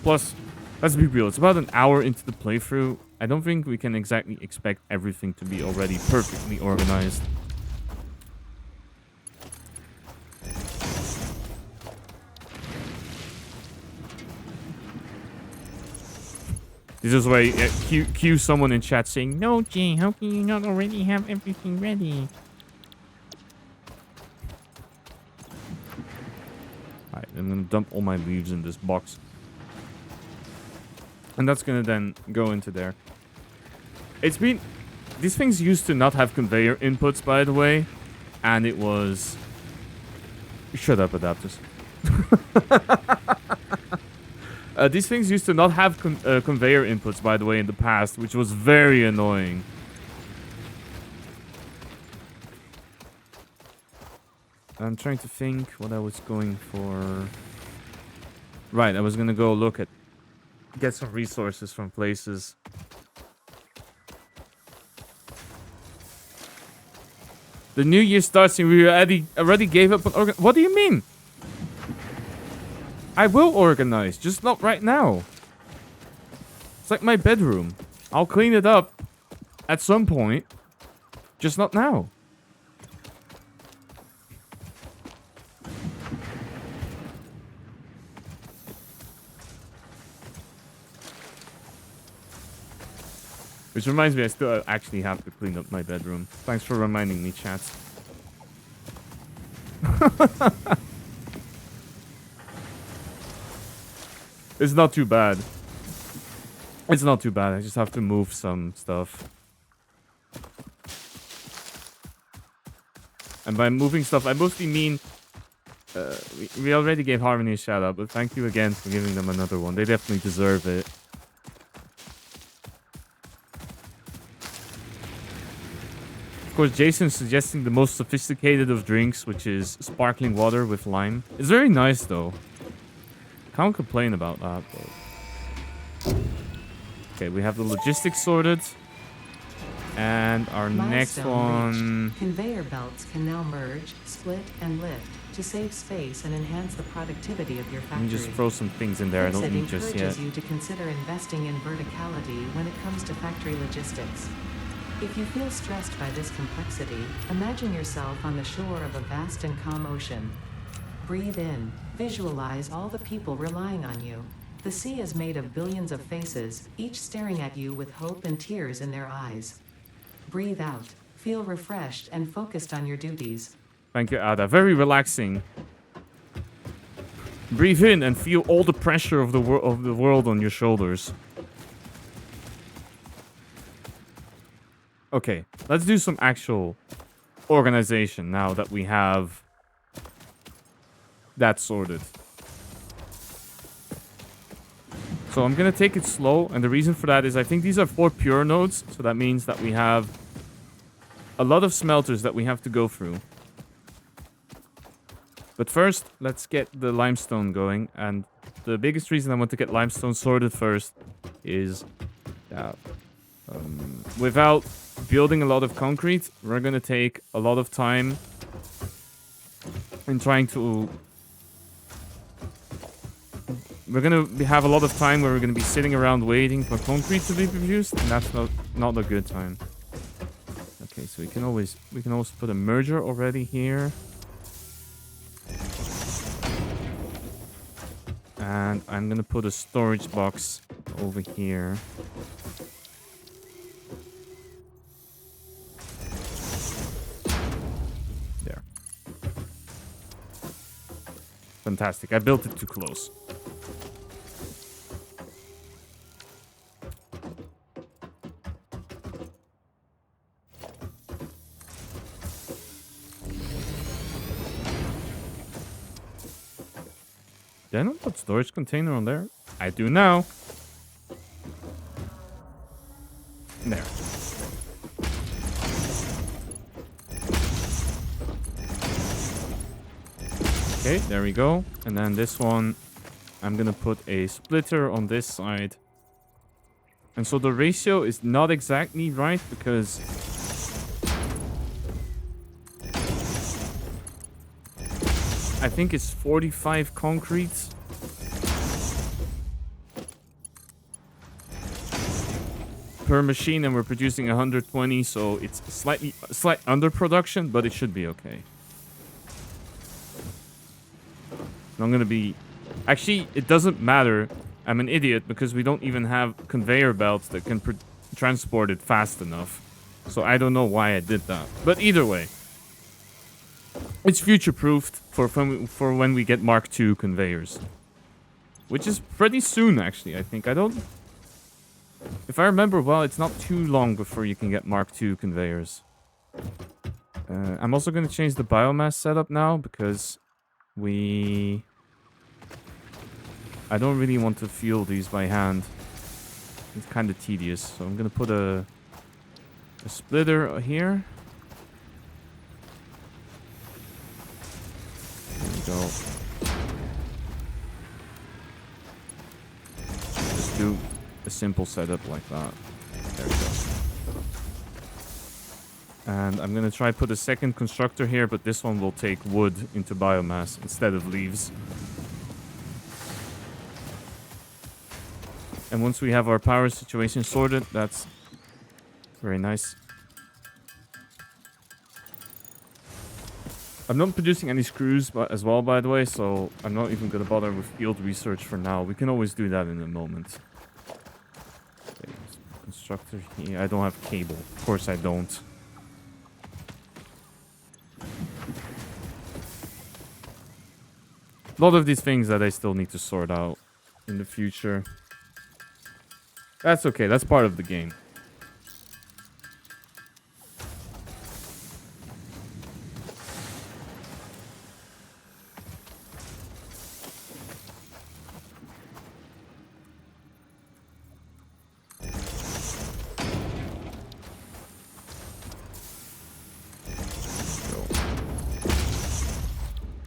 Plus, let's be real, it's about an hour into the playthrough. I don't think we can exactly expect everything to be already perfectly organized. This is where cue someone in chat saying, "No, Jay, how can you not already have everything ready?" Alright, I'm gonna dump all my leaves in this box. And that's gonna then go into there. These things used to not have conveyor inputs, by the way. And it was... Shut up, adapters. These things used to not have conveyor inputs, by the way, in the past, which was very annoying. I'm trying to think what I was going for. Right, I was gonna go get some resources from places. The new year starts and we already gave up on what do you mean? I will organize, just not right now. It's like my bedroom. I'll clean it up at some point, just not now. Which reminds me, I still actually have to clean up my bedroom. Thanks for reminding me, chat. It's not too bad. It's not too bad. I just have to move some stuff. And by moving stuff, I mostly mean we already gave Harmony a shout out, but thank you again for giving them another one. They definitely deserve it. Of course, Jason's suggesting the most sophisticated of drinks, which is sparkling water with lime. It's very nice, though. Can't complain about that, though. Okay, we have the logistics sorted. And our next one... Conveyor belts can now merge, split, and lift to save space and enhance the productivity of your factory. Let me just throw some things in there I don't need just yet. Encourages you to consider investing in verticality when it comes to factory logistics. If you feel stressed by this complexity, imagine yourself on the shore of a vast and calm ocean. Breathe in. Visualize all the people relying on you. The sea is made of billions of faces, each staring at you with hope and tears in their eyes. Breathe out. Feel refreshed and focused on your duties. Thank you, Ada. Very relaxing. Breathe in and feel all the pressure of the world on your shoulders. Okay, let's do some actual organization now that we have that sorted. So I'm going to take it slow, and the reason for that is I think these are 4 pure nodes, so that means that we have a lot of smelters that we have to go through. But first, let's get the limestone going, and the biggest reason I want to get limestone sorted first is that without building a lot of concrete, we're going to take a lot of time in trying to... We're going to have a lot of time where we're going to be sitting around waiting for concrete to be produced, and that's not a good time. Okay, so we can always put a merger already here. And I'm going to put a storage box over here. There. Fantastic. I built it too close. Did I not put storage container on there? I do now. There. Okay, there we go. And then this one, I'm gonna put a splitter on this side. And so the ratio is not exactly right because I think it's 45 concrete. Per machine, and we're producing 120, so it's slight underproduction, but it should be okay. And I'm gonna be... Actually, it doesn't matter. I'm an idiot because we don't even have conveyor belts that can transport it fast enough. So I don't know why I did that. But either way, it's future-proofed for when we get Mark II conveyors. Which is pretty soon, actually, I think. If I remember well, it's not too long before you can get Mark II conveyors. I'm also going to change the biomass setup now because I don't really want to fuel these by hand. It's kind of tedious, so I'm going to put a splitter here. There we go. Just do a simple setup like that. There we go. And I'm gonna try put a second constructor here, but this one will take wood into biomass instead of leaves. And once we have our power situation sorted, that's very nice. I'm not producing any screws as well, by the way, so I'm not even gonna bother with field research for now. We can always do that in a moment. Okay, constructor here. I don't have cable. Of course I don't. A lot of these things that I still need to sort out in the future. That's okay. That's part of the game.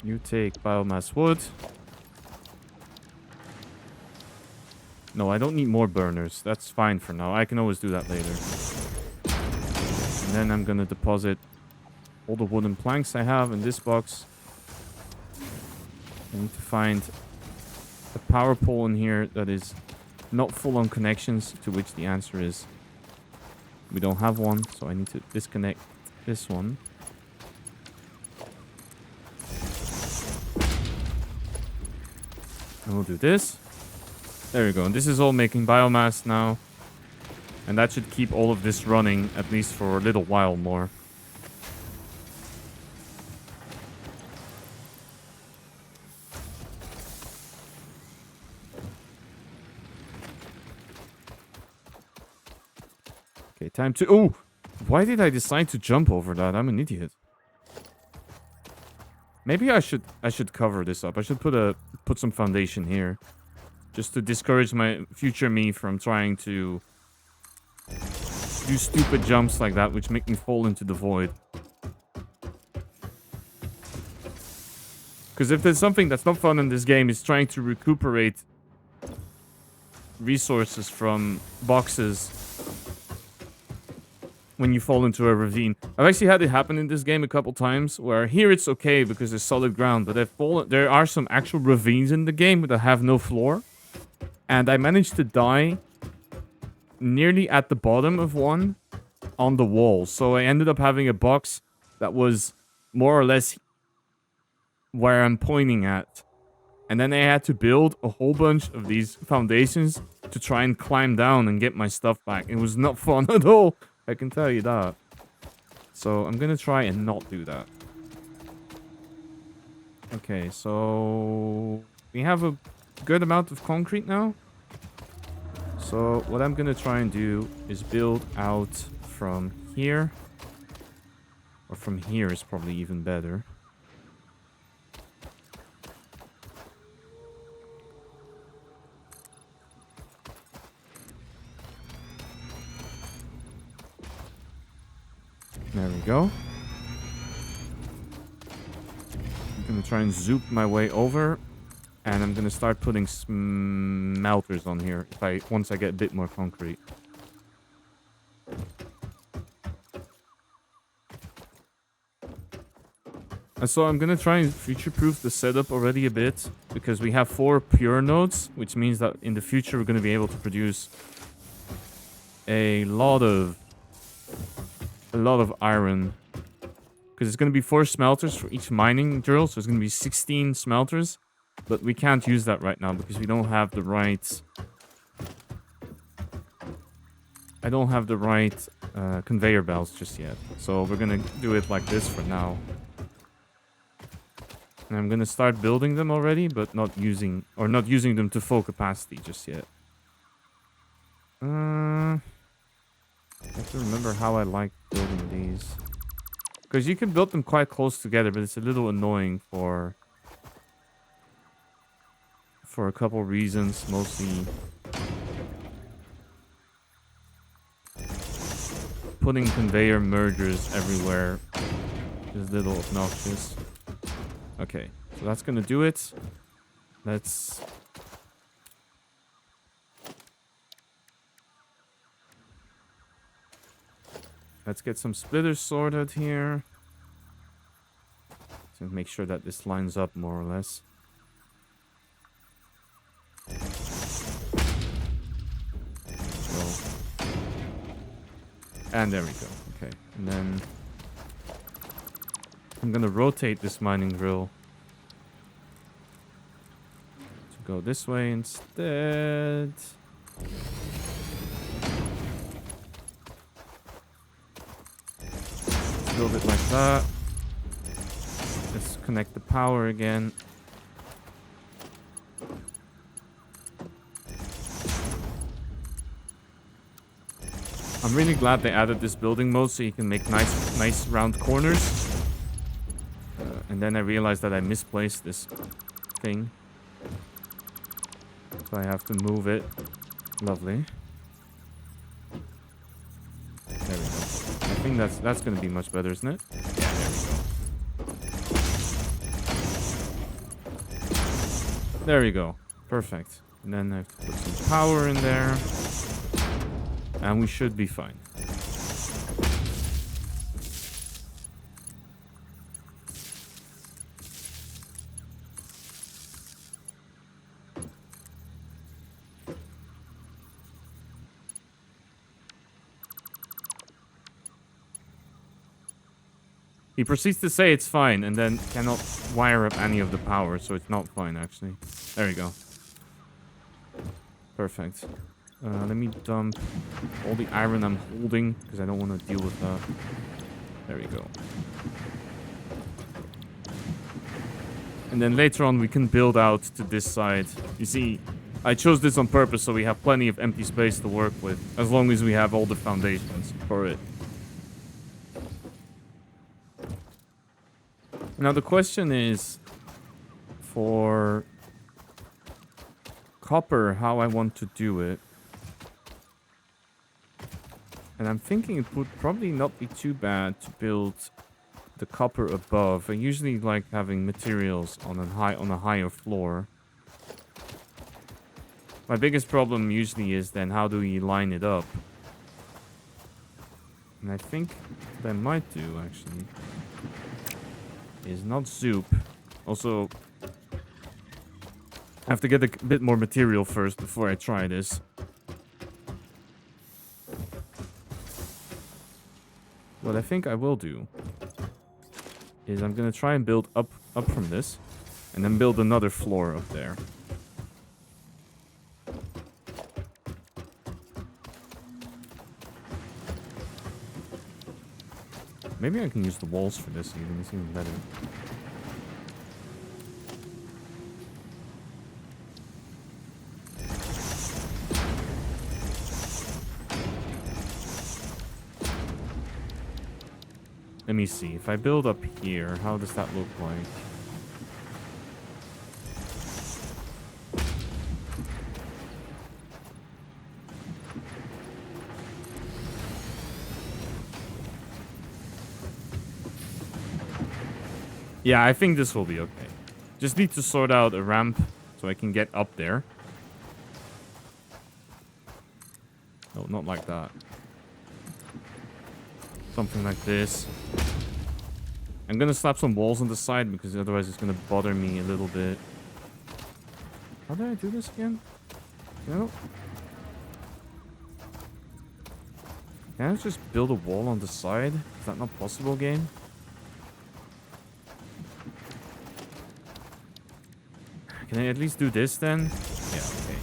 You take biomass wood. No, I don't need more burners. That's fine for now. I can always do that later. And then I'm gonna deposit all the wooden planks I have in this box. I need to find a power pole in here that is not full on connections, to which the answer is we don't have one, so I need to disconnect this one. And we'll do this. There we go. And this is all making biomass now. And that should keep all of this running, at least for a little while more. Okay, time to... Oh! Why did I decide to jump over that? I'm an idiot. Maybe I should cover this up. I should put some foundation here. Just to discourage my future me from trying to do stupid jumps like that, which make me fall into the void. Because if there's something that's not fun in this game, it's trying to recuperate resources from boxes when you fall into a ravine. I've actually had it happen in this game a couple times, where here it's okay because there's solid ground, but there are some actual ravines in the game that have no floor. And I managed to die nearly at the bottom of one on the wall. So I ended up having a box that was more or less where I'm pointing at. And then I had to build a whole bunch of these foundations to try and climb down and get my stuff back. It was not fun at all, I can tell you that. So I'm gonna try and not do that. Okay, so we have a good amount of concrete now. So what I'm gonna try and do is build out from here. Or from here is probably even better. There we go. I'm gonna try and zoop my way over. And I'm gonna start putting smelters on here once I get a bit more concrete. And so I'm gonna try and future-proof the setup already a bit, because we have 4 pure nodes, which means that in the future we're gonna be able to produce a lot of iron. Because it's gonna be 4 smelters for each mining drill, so it's gonna be 16 smelters. But we can't use that right now because we don't have the right... I don't have the right conveyor belts just yet. So we're gonna do it like this for now. And I'm gonna start building them already, but not using them to full capacity just yet. I have to remember how I like building these. Because you can build them quite close together, but it's a little annoying for a couple reasons, mostly putting conveyor mergers everywhere is a little obnoxious. Okay, so that's gonna do it. Let's get some splitters sorted here. So make sure that this lines up more or less. And there we go. Okay. And then I'm gonna rotate this mining drill to go this way instead. Build it like that. Let's connect the power again. I'm really glad they added this building mode so you can make nice round corners. And then I realized that I misplaced this thing. So I have to move it. Lovely. There we go. I think that's going to be much better, isn't it? Yeah, there we go. There we go. Perfect. And then I have to put some power in there. And we should be fine. He proceeds to say it's fine and then cannot wire up any of the power, so it's not fine actually. There we go. Perfect. Let me dump all the iron I'm holding because I don't want to deal with that. There we go. And then later on we can build out to this side. You see, I chose this on purpose so we have plenty of empty space to work with, as long as we have all the foundations for it. Now the question is, for copper, how I want to do it. And I'm thinking it would probably not be too bad to build the copper above. I usually like having materials on a higher floor. My biggest problem usually is then how do we line it up? And I think what I might do actually is not soup. Also, I have to get a bit more material first before I try this. What I think I will do is I'm gonna try and build up from this, and then build another floor up there. Maybe I can use the walls for this even. It's even better. Let me see. If I build up here, how does that look like? Yeah, I think this will be okay. Just need to sort out a ramp so I can get up there. No, not like that. Something like this. I'm gonna slap some walls on the side because otherwise it's gonna bother me a little bit. How do I do this again? No. Can I just build a wall on the side? Is that not possible, game? Can I at least do this then? Yeah, okay.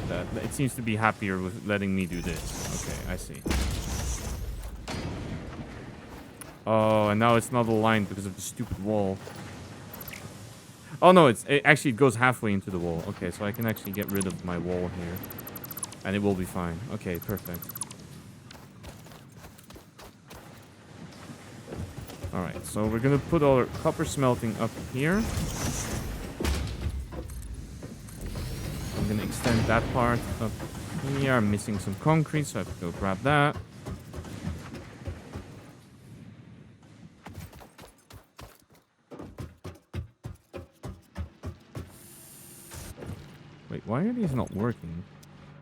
That. It seems to be happier with letting me do this. Okay, I see. Oh, and now it's not aligned because of the stupid wall. Oh no, it actually goes halfway into the wall. Okay, so I can actually get rid of my wall here. And it will be fine. Okay, perfect. Alright, so we're gonna put our copper smelting up here. I'm gonna extend that part up here. I'm missing some concrete, so I have to go grab that. Wait, why are these not working?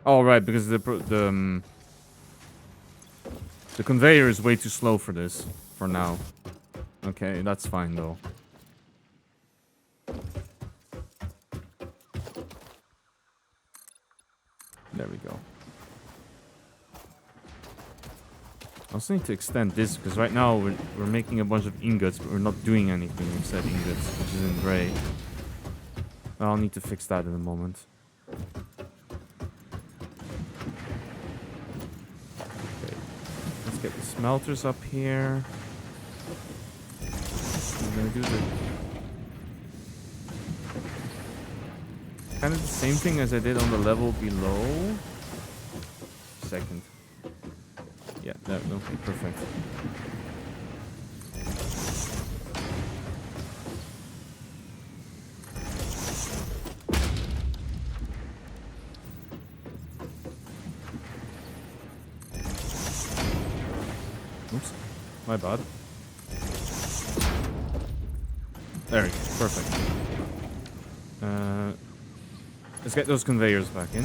Oh, right, because the conveyor is way too slow for this, for now. Okay, that's fine, though. There we go. I also need to extend this, because right now we're making a bunch of ingots, but we're not doing anything with said ingots, which isn't great. I'll need to fix that in a moment. Okay, let's get the smelters up here. I'm gonna do the kind of the same thing as I did on the level below. Second. Yeah, that, okay, perfect. Oops, my bad. There we go, perfect. Let's get those conveyors back in.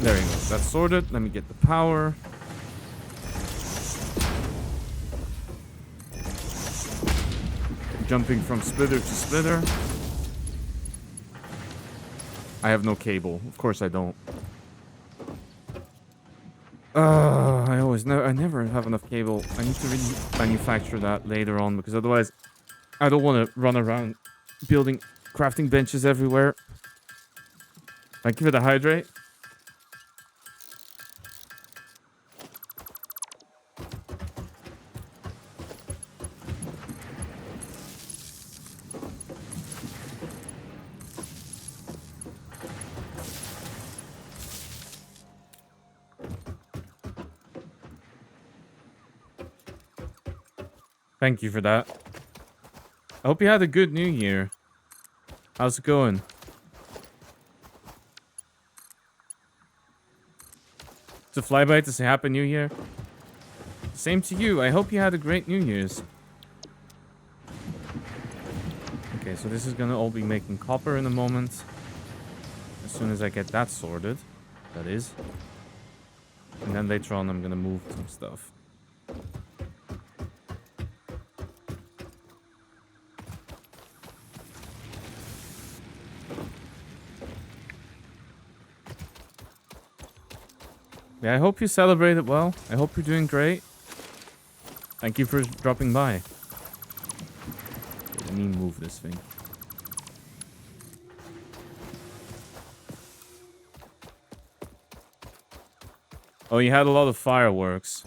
There we go. That's sorted. Let me get the power. Jumping from splitter to splitter. I have no cable. Of course I don't. I never have enough cable. I need to really manufacture that later on because otherwise I don't want to run around building crafting benches everywhere. Thank you for the hydrate. Thank you for that. I hope you had a good New Year. How's it going? It's a flyby to say Happy New Year. Same to you. I hope you had a great New Year's. Okay, so this is gonna all be making copper in a moment. As soon as I get that sorted. That is. And then later on I'm gonna move some stuff. Yeah, I hope you celebrate it well. I hope you're doing great. Thank you for dropping by. Okay, let me move this thing. Oh, you had a lot of fireworks.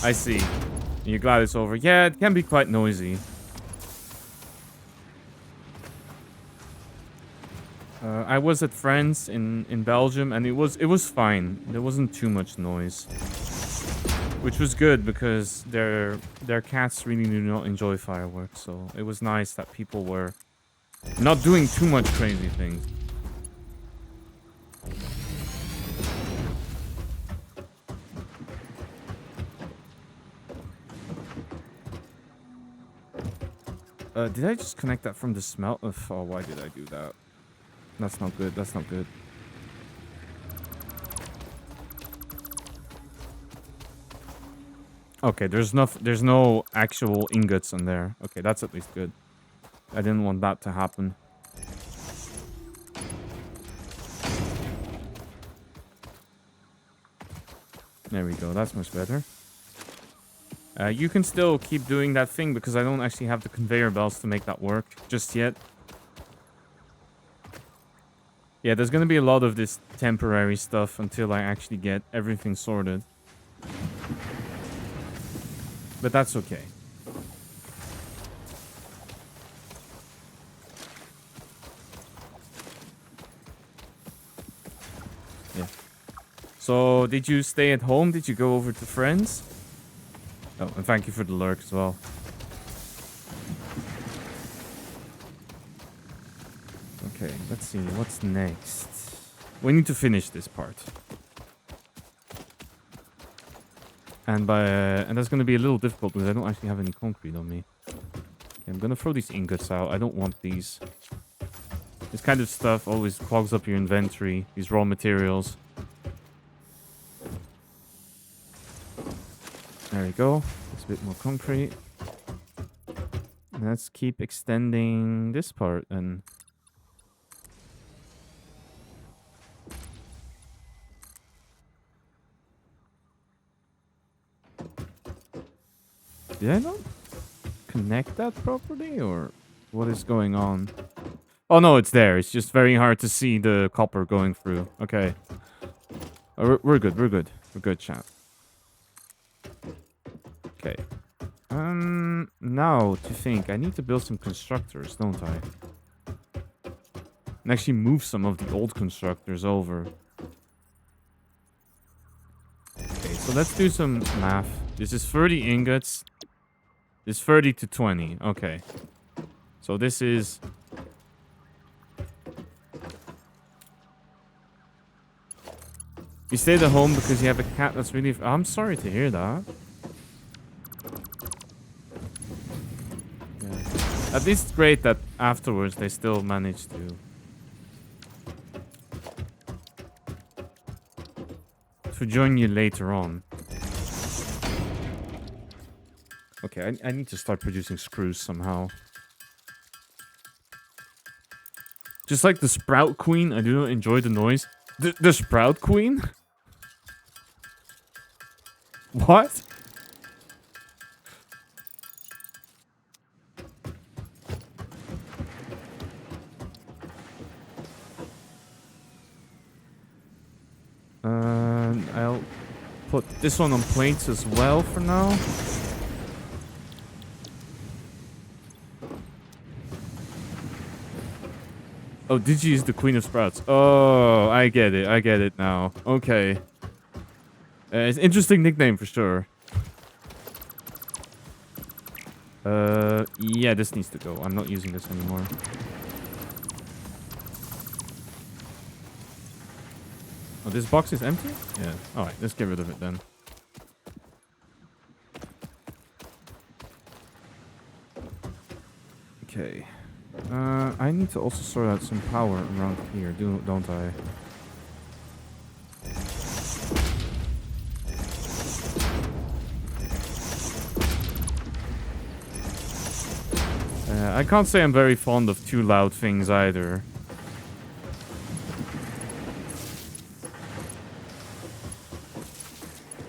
I see. You're glad it's over. Yeah, it can be quite noisy. I was at friends in Belgium, and it was fine. There wasn't too much noise, which was good because their cats really do not enjoy fireworks. So it was nice that people were not doing too much crazy things. Did I just connect that from the smelt? Oh, why did I do that? That's not good. That's not good. Okay, there's no actual ingots on there. Okay, that's at least good. I didn't want that to happen. There we go. That's much better. You can still keep doing that thing because I don't actually have the conveyor belts to make that work just yet. Yeah, there's gonna be a lot of this temporary stuff until I actually get everything sorted. But that's okay. Yeah. So, did you stay at home? Did you go over to friends? Oh, and thank you for the lurk as well. Okay, let's see. What's next? We need to finish this part. And that's going to be a little difficult because I don't actually have any concrete on me. Okay, I'm going to throw these ingots out. I don't want these. This kind of stuff always clogs up your inventory. These raw materials. There we go. There's a bit more concrete. And let's keep extending this part and... Did I not connect that properly, or what is going on? Oh no, it's there. It's just very hard to see the copper going through. Okay. We're good. We're good. We're good, chat. Okay. Now to think, I need to build some constructors, don't I? And actually move some of the old constructors over. Okay, so let's do some math. This is 30 ingots. This 30 to 20. Okay. So this is... You stayed at home because you have a cat that's really... I'm sorry to hear that. At least it's great that afterwards they still managed to join you later on. Okay, I need to start producing screws somehow. Just like the Sprout Queen, I do not enjoy the noise. The Sprout Queen? What? I'll put this one on plates as well for now. Oh, Digi is the Queen of Sprouts. Oh, I get it. I get it now. Okay. It's an interesting nickname for sure. Yeah, this needs to go. I'm not using this anymore. Oh, this box is empty? Yeah. Alright, let's get rid of it then. Okay. I need to also sort out some power around here, don't I? I can't say I'm very fond of too loud things either.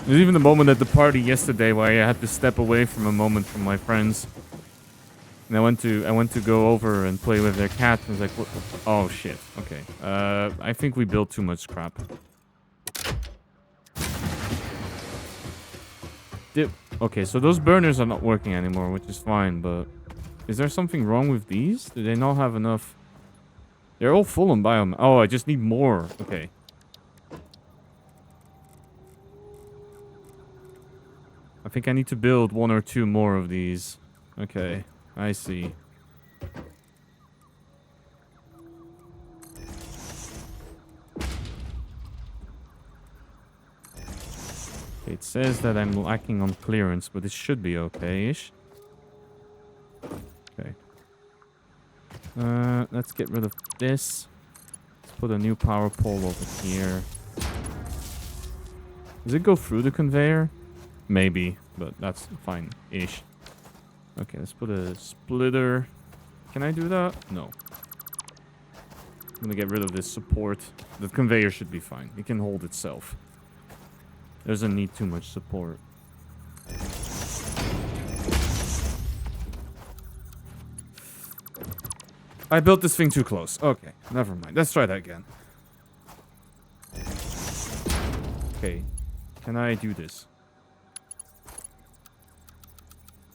There's even a moment at the party yesterday where I had to step away from a moment from my friends. And I went to go over and play with their cat. And I was like, what? Oh shit. Okay. I think we built too much scrap. Okay, so those burners are not working anymore, which is fine, but is there something wrong with these? Do they not have enough? They're all full on biomass. Oh, I just need more. Okay. I think I need to build 1 or 2 more of these. Okay, I see. Okay, it says that I'm lacking on clearance, but it should be okay-ish. Okay. Let's get rid of this. Let's put a new power pole over here. Does it go through the conveyor? Maybe, but that's fine-ish. Okay, let's put a splitter. Can I do that? No. I'm gonna get rid of this support. The conveyor should be fine. It can hold itself. Doesn't need too much support. I built this thing too close. Okay, never mind. Let's try that again. Okay, can I do this?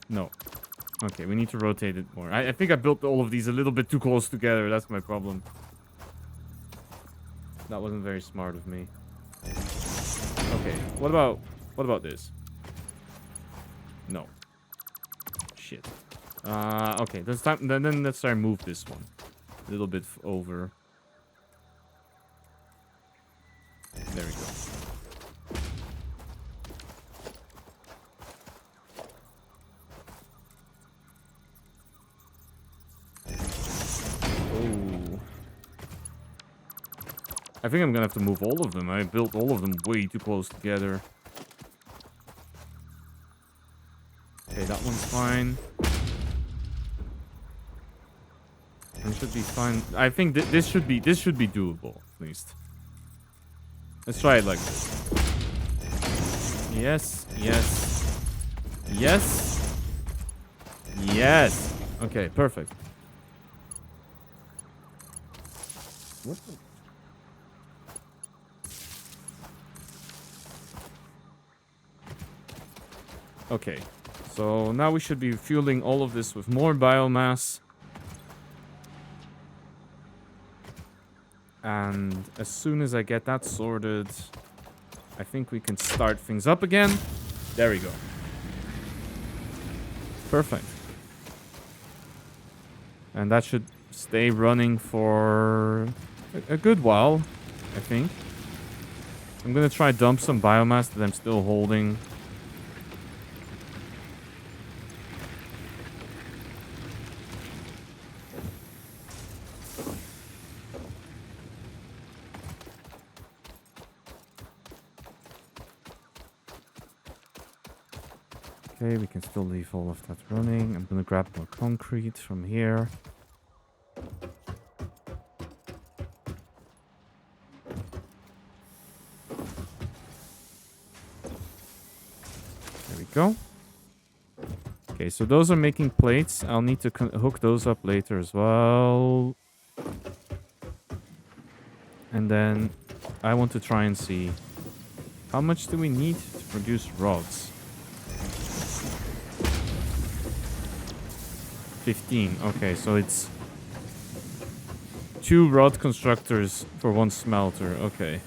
No. Okay, we need to rotate it more. I think I built all of these a little bit too close together. That's my problem. That wasn't very smart of me. Okay, what about this? No. Shit. Okay, this time then let's try and move this one a little bit over. There we go. I think I'm gonna have to move all of them. I built all of them way too close together. Okay, that one's fine. That should be fine. I think this should be doable, at least. Let's try it like this. Yes, yes, yes, yes. Okay, perfect. What the? Okay, so now we should be fueling all of this with more biomass. And as soon as I get that sorted, I think we can start things up again. There we go. Perfect. And that should stay running for a good while, I think. I'm gonna try dump some biomass that I'm still holding. Okay, we can still leave all of that running. I'm gonna grab more concrete from here. There we go. Okay, so those are making plates. I'll need to hook those up later as well. And then I want to try and see how much do we need to produce rods? 15. Okay, so it's 2 rod constructors for 1 smelter. Okay.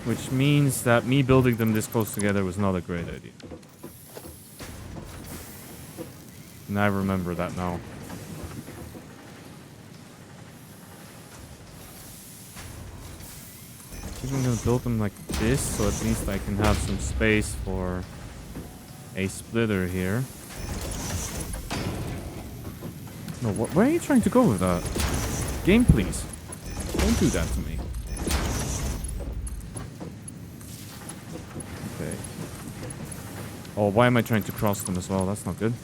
Which means that me building them this close together was not a great idea. And I remember that now. I think I'm gonna build them like this, so at least I can have some space for a splitter here. No, where are you trying to go with that? Game, please. Don't do that to me. Okay. Oh, why am I trying to cross them as well? That's not good.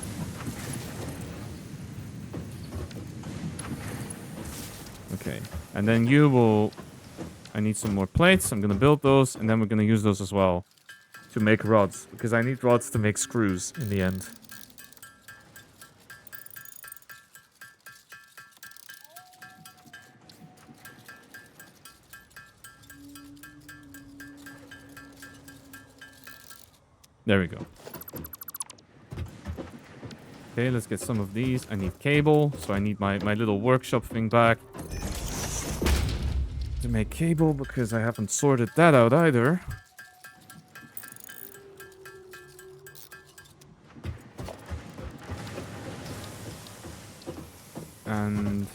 Okay. And then you will... I need some more plates. I'm going to build those, and then we're going to use those as well to make rods, because I need rods to make screws in the end. There we go. Okay, let's get some of these. I need cable, so I need my little workshop thing back to make cable, because I haven't sorted that out either. And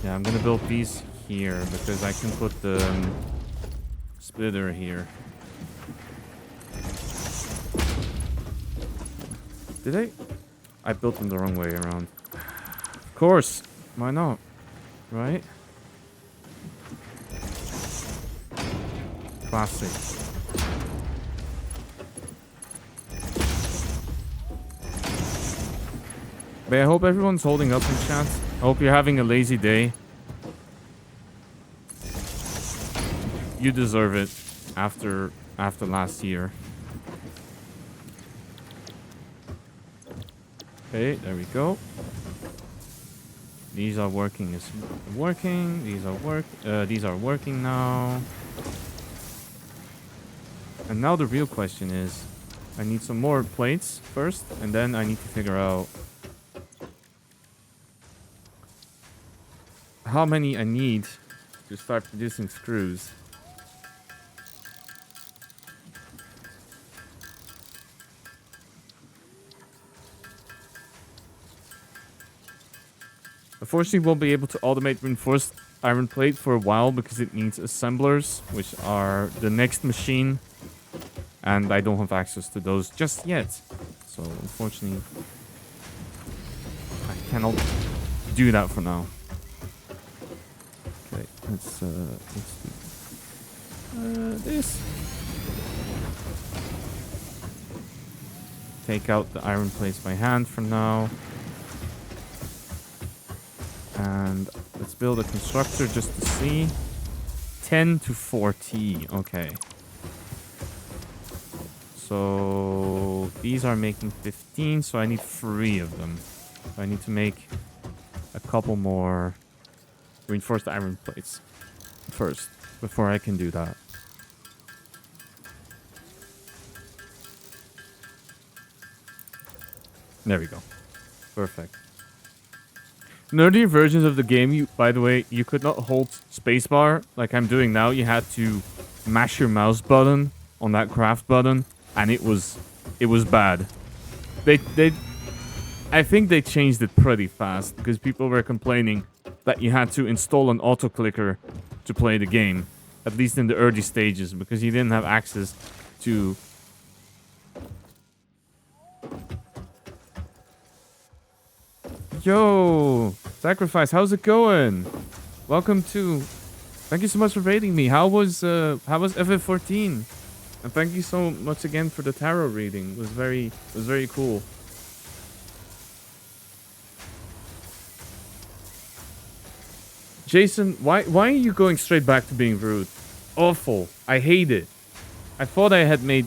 yeah, I'm gonna build these here because I can put the splitter here. Did I built them the wrong way around. Of course. Why not? Right? Classic. But I hope everyone's holding up in chat. I hope you're having a lazy day. You deserve it after last year. Okay, there we go. These are working. These are working now. And now the real question is, I need some more plates first, and then I need to figure out how many I need to start producing screws. Unfortunately, won't be able to automate reinforced iron plate for a while because it needs assemblers, which are the next machine. And I don't have access to those just yet. So, unfortunately, I cannot do that for now. Okay, let's do this. Take out the iron plates by hand for now. And let's build a constructor just to see. 10 to 40. Okay. So these are making 15, so I need 3 of them. So I need to make a couple more reinforced iron plates first before I can do that. There we go. Perfect. In earlier versions of the game, by the way, you could not hold spacebar like I'm doing now. You had to mash your mouse button on that craft button, and it was bad. I think they changed it pretty fast because people were complaining that you had to install an auto clicker to play the game, at least in the early stages, because you didn't have access to Yo, Sacrifice, how's it going? Welcome to. Thank you so much for raiding me. How was FF14? And thank you so much again for the tarot reading. It was very cool. Jason, why are you going straight back to being rude? Awful. I hate it. I thought I had made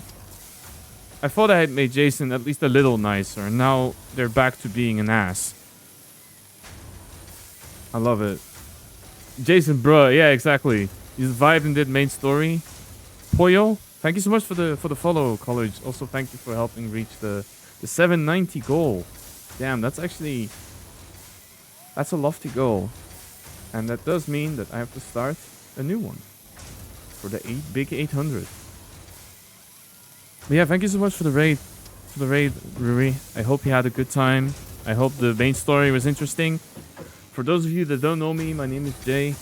Jason at least a little nicer, and now they're back to being an ass. I love it. Jason, bruh, yeah, exactly. You survived and did main story. Poyo, thank you so much for the follow, college. Also, thank you for helping reach the 790 goal. Damn, that's a lofty goal. And that does mean that I have to start a new one for the big 800. But yeah, thank you so much for the raid, Ruri. I hope you had a good time. I hope the main story was interesting. For those of you that don't know me, my name is Jay.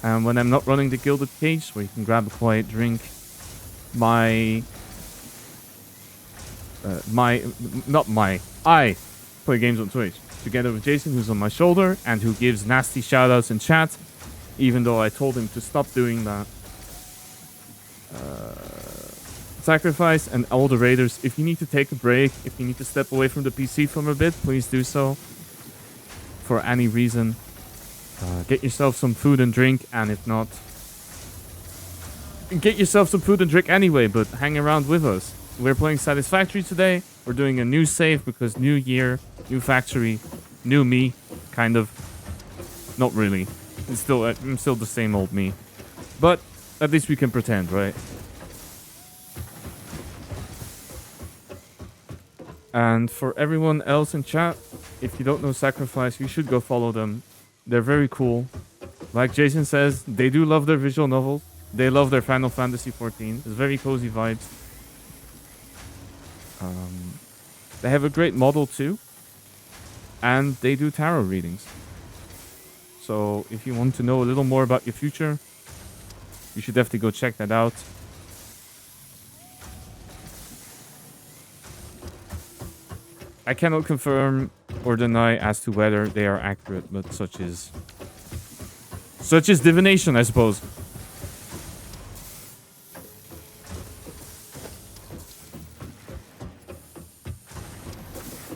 And when I'm not running the Gilded Cage, where you can grab a quiet drink, I play games on Twitch, together with Jason, who's on my shoulder, and who gives nasty shoutouts in chat, even though I told him to stop doing that. Sacrifice and all the raiders, if you need to take a break, if you need to step away from the PC for a bit, please do so. For any reason. Get yourself some food and drink, and if not, get yourself some food and drink anyway, but hang around with us. We're playing Satisfactory today. We're doing a new save because new year, new factory, new me, kind of. Not really. I'm still the same old me. But at least we can pretend, right? And for everyone else in chat, if you don't know Sacrifice, you should go follow them. They're very cool. Like Jason says, they do love their visual novels. They love their Final Fantasy XIV. It's very cozy vibes. They have a great model too. And they do tarot readings. So if you want to know a little more about your future, you should definitely go check that out. I cannot confirm or deny as to whether they are accurate, but such is divination, I suppose.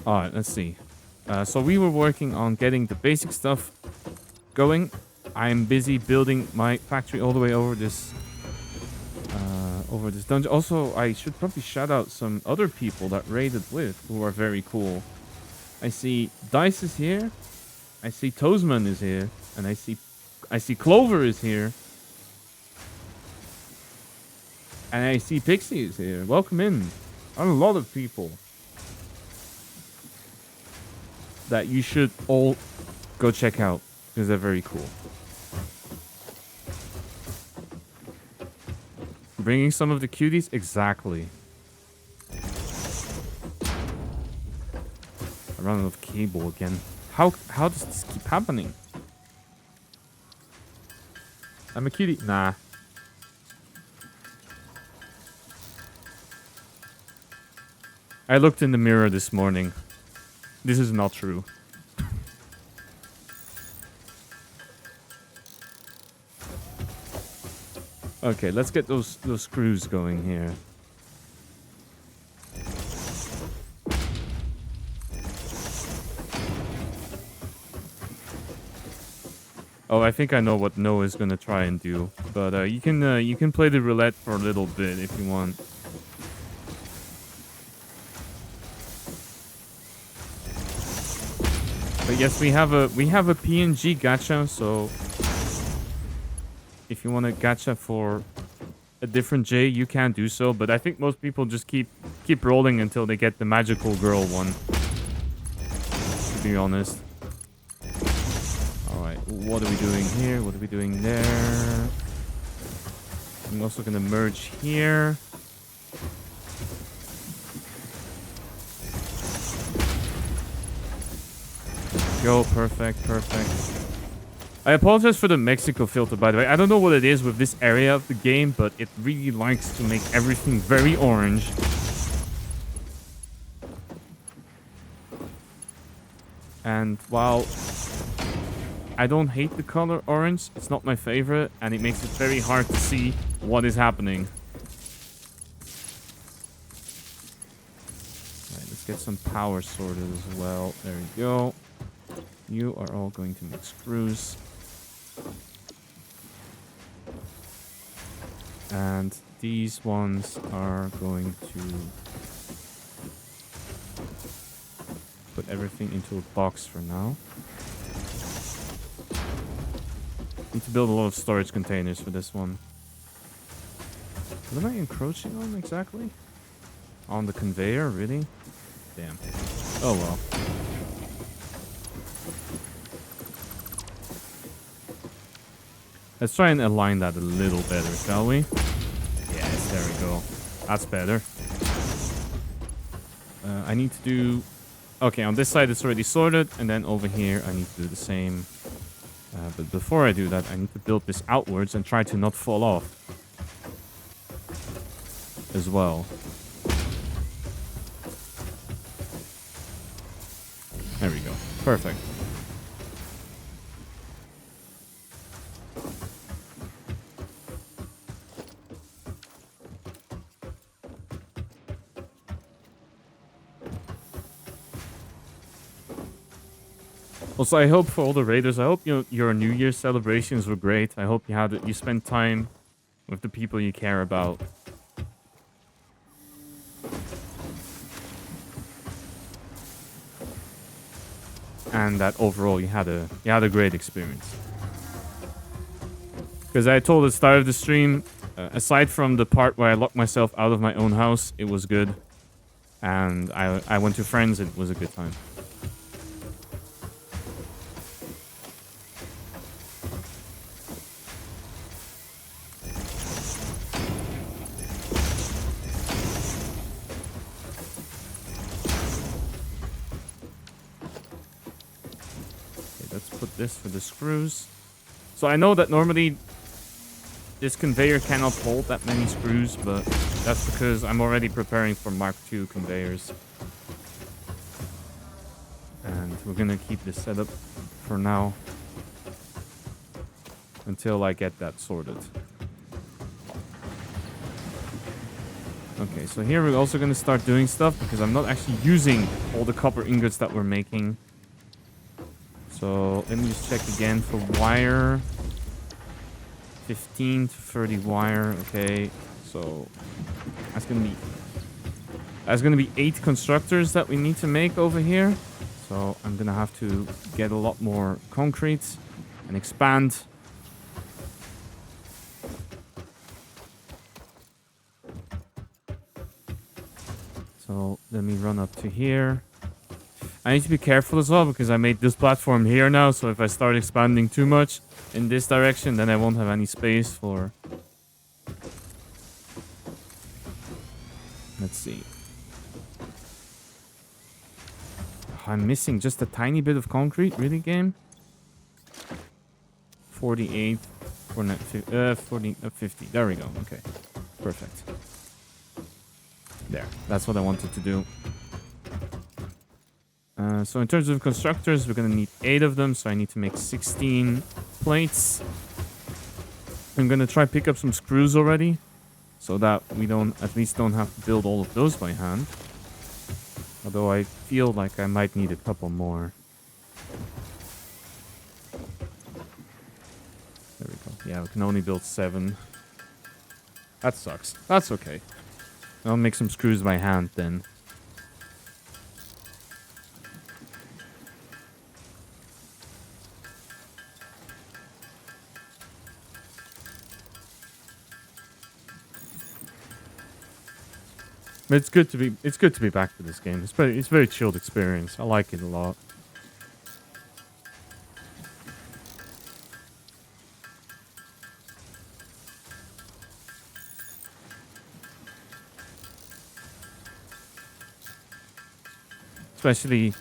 Alright, let's see. So we were working on getting the basic stuff going. I'm busy building my factory all the way over this dungeon. Also, I should probably shout out some other people that raided with, who are very cool. I see Dice is here. I see Toesman is here. And I see Clover is here. And I see Pixie is here. Welcome in. A lot of people that you should all go check out, because they're very cool. Bringing some of the cuties? Exactly. I run out of cable again. How does this keep happening? I'm a cutie. Nah. I looked in the mirror this morning. This is not true. Okay, let's get those screws going here. Oh, I think I know what Noah is gonna try and do, but you can play the roulette for a little bit if you want. But yes, we have a PNG gacha, so if you want a gacha for a different J, you can do so. But I think most people just keep rolling until they get the magical girl one, to be honest. Alright, what are we doing here? What are we doing there? I'm also gonna merge here. Go, perfect. I apologize for the Mexico filter, by the way. I don't know what it is with this area of the game, but it really likes to make everything very orange. And while I don't hate the color orange, it's not my favorite, and it makes it very hard to see what is happening. Alright, let's get some power sorted as well. There we go. You are all going to make screws. And these ones are going to put everything into a box for now. Need to build a lot of storage containers for this one. What am I encroaching on exactly? On the conveyor, really? Damn. Oh well. Let's try and align that a little better, shall we? Yes, there we go. That's better. I need to do... Okay, on this side it's already sorted, and then over here I need to do the same. But before I do that, I need to build this outwards and try to not fall off as well. There we go. Perfect. Also, I hope for all the raiders, I hope your New Year's celebrations were great. I hope you spent time with the people you care about. And that overall you had a great experience. Because I told at the start of the stream, aside from the part where I locked myself out of my own house, it was good. And I went to friends, it was a good time. This for the screws. So I know that normally this conveyor cannot hold that many screws, but that's because I'm already preparing for Mark II conveyors. And we're gonna keep this set up for now until I get that sorted. Okay, so here we're also gonna start doing stuff because I'm not actually using all the copper ingots that we're making. So let me just check again for wire. 15 to 30 wire. Okay, so that's gonna be 8 constructors that we need to make over here. So I'm gonna have to get a lot more concrete and expand. So let me run up to here. I need to be careful as well because I made this platform here now, so if I start expanding too much in this direction, then I won't have any space for... Let's see. I'm missing just a tiny bit of concrete, really, game? 48, 50. There we go, okay. Perfect. There, that's what I wanted to do. So in terms of constructors, we're going to need 8 of them. So I need to make 16 plates. I'm going to try pick up some screws already. So that we at least don't have to build all of those by hand. Although I feel like I might need a couple more. There we go. Yeah, we can only build 7. That sucks. That's okay. I'll make some screws by hand then. But it's good to be back to this game. It's a very chilled experience. I like it a lot. Especially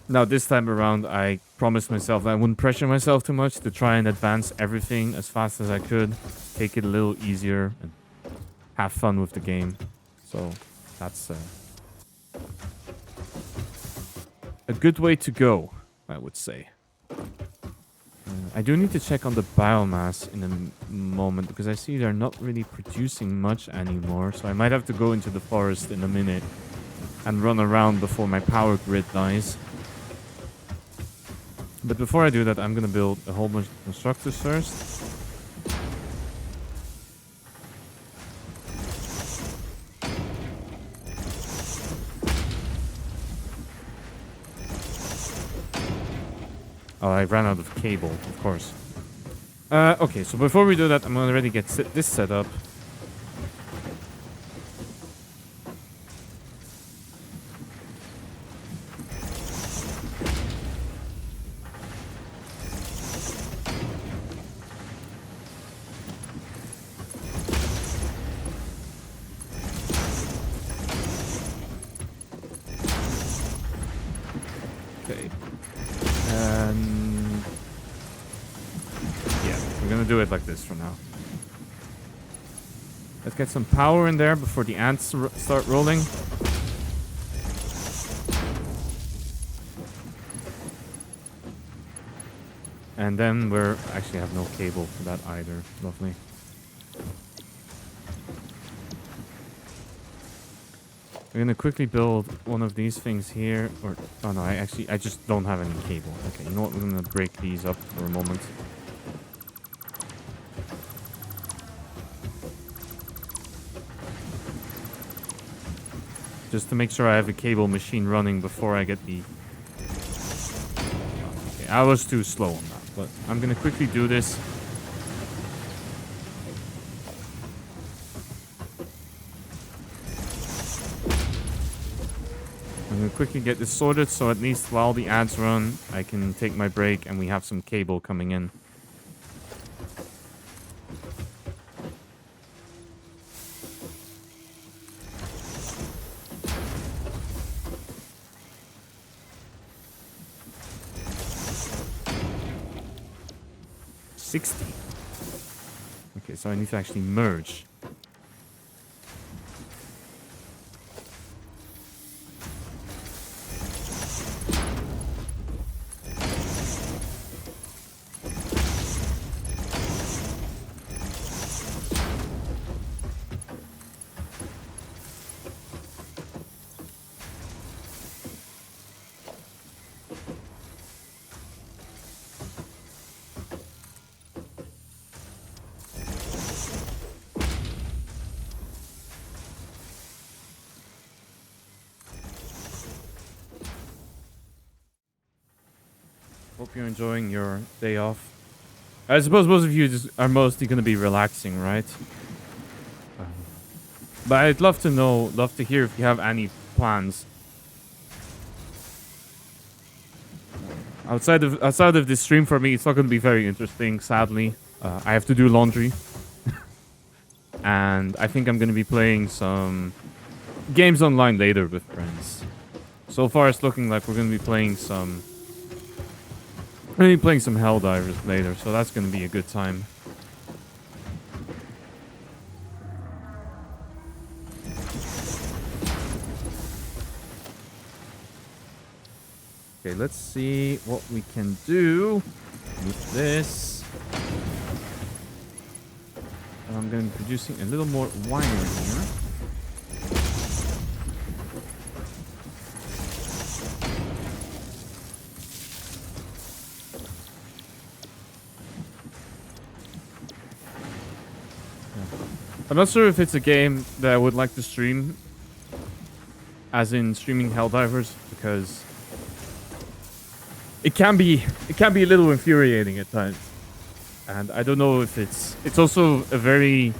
now this time around, I promised myself that I wouldn't pressure myself too much to try and advance everything as fast as I could. Take it a little easier and have fun with the game. So that's a good way to go, I would say. I do need to check on the biomass in a moment because I see they're not really producing much anymore. So I might have to go into the forest in a minute and run around before my power grid dies. But before I do that, I'm going to build a whole bunch of constructors first. Oh, I ran out of cable, of course. Okay, so before we do that, I'm already get this set up. Okay. Yeah, we're gonna do it like this for now. Let's get some power in there before the ants start rolling. And then we're actually have no cable for that either. Lovely. We're gonna quickly build one of these things here, or oh no, I just don't have any cable. Okay, you know what? We're gonna break these up for a moment. Just to make sure I have a cable machine running before I get the... Okay, I was too slow on that, but I'm gonna quickly do this. I'm gonna quickly get this sorted so at least while the ads run, I can take my break and we have some cable coming in. Okay, so I need to actually merge. Hope you're enjoying your day off. I suppose most of you just are mostly going to be relaxing, right? But I'd love to know, love to hear if you have any plans. Outside of this stream for me, it's not going to be very interesting, sadly. I have to do laundry. And I think I'm going to be playing some games online later with friends. So far it's looking like we're going to be playing some... We're going to be playing some Helldivers later, so that's going to be a good time. Okay, let's see what we can do with this. And I'm going to be producing a little more wire here. I'm not sure if it's a game that I would like to stream, as in streaming Helldivers, because it can be a little infuriating at times, and I don't know if it's also a very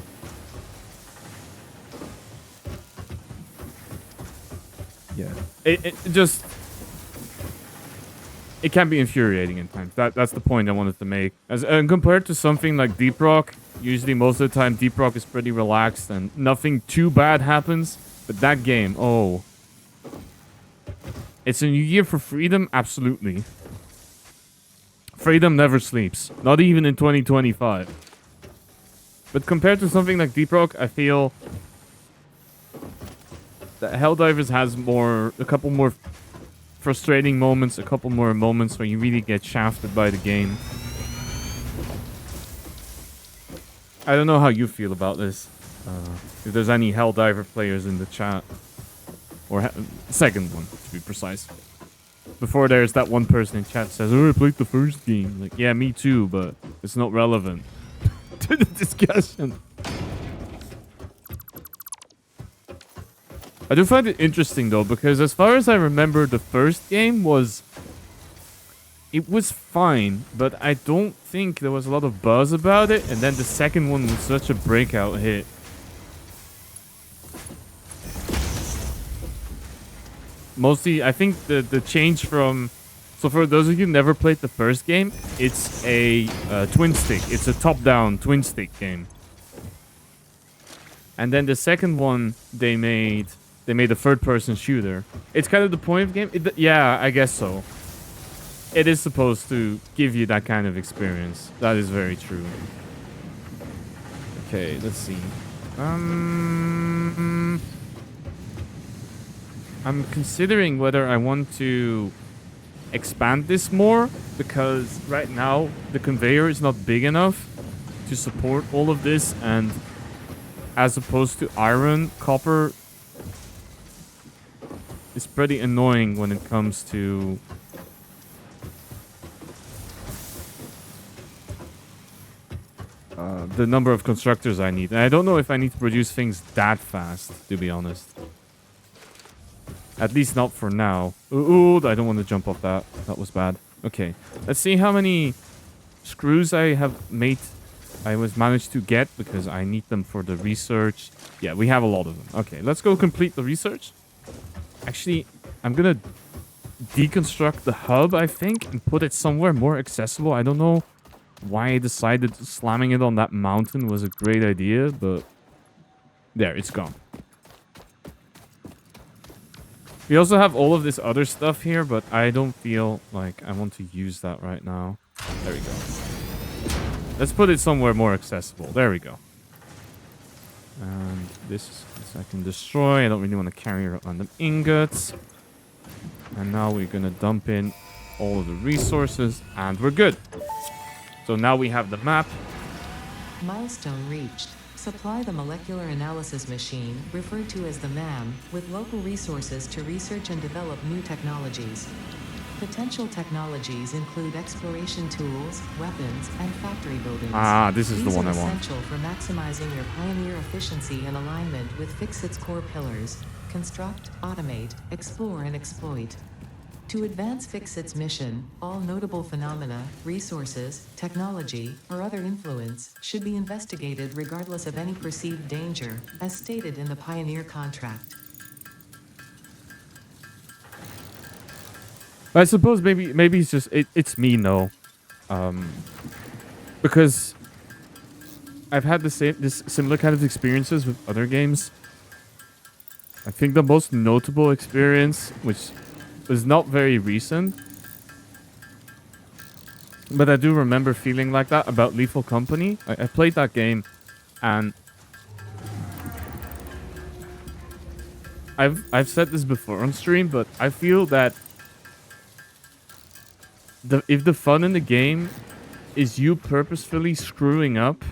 it can be infuriating at times. That's the point I wanted to make. As compared to something like Deep Rock, usually most of the time Deep Rock is pretty relaxed and nothing too bad happens. But that game, oh, it's a new year for freedom, absolutely. Freedom never sleeps, not even in 2025. But compared to something like Deep Rock, I feel that Helldivers has a couple more frustrating moments, a couple more moments where you really get shafted by the game. I don't know how you feel about this. If there's any Helldiver players in the chat. Or second one, to be precise. Before there's that one person in chat says, oh, I played the first game. Like, yeah, me too, but it's not relevant to the discussion. I do find it interesting, though, because as far as I remember, the first game was... It was fine, but I don't think there was a lot of buzz about it. And then the second one was such a breakout hit. Mostly, I think the change from... So for those of you who never played the first game, it's a twin stick. It's a top-down twin stick game. And then the second one, they made a third-person shooter. It's kind of the point of the game. Yeah, I guess so. It is supposed to give you that kind of experience. That is very true. Okay, let's see. I'm considering whether I want to expand this more, because right now the conveyor is not big enough to support all of this, and as opposed to iron, copper is pretty annoying when it comes to the number of constructors I need. And I don't know if I need to produce things that fast, to be honest. At least not for now. Ooh, I don't want to jump off that. That was bad. Okay, let's see how many screws I was managed to get, because I need them for the research. Yeah, we have a lot of them. Okay, let's go complete the research. Actually, I'm gonna deconstruct the hub, I think, and put it somewhere more accessible. I don't know why I decided slamming it on that mountain was a great idea, but there, it's gone. We also have all of this other stuff here, but I don't feel like I want to use that right now. There we go. Let's put it somewhere more accessible. There we go. And this I can destroy. I don't really want to carry around the ingots. And now we're going to dump in all of the resources, and we're good. So now we have the map. Milestone reached. Supply the molecular analysis machine, referred to as the MAM, with local resources to research and develop new technologies. Potential technologies include exploration tools, weapons, and factory buildings. Ah, this is the one I want. These are essential for maximizing your Pioneer efficiency and alignment with Fixit's core pillars: construct, automate, explore, and exploit. To advance Fixit's mission, all notable phenomena, resources, technology, or other influence should be investigated regardless of any perceived danger, as stated in the Pioneer contract. I suppose maybe it's just it's me, no, because I've had this similar kind of experiences with other games. I think the most notable experience, which was not very recent, but I do remember feeling like that about Lethal Company. I played that game, and I've said this before on stream, but I feel that if the fun in the game is you purposefully screwing up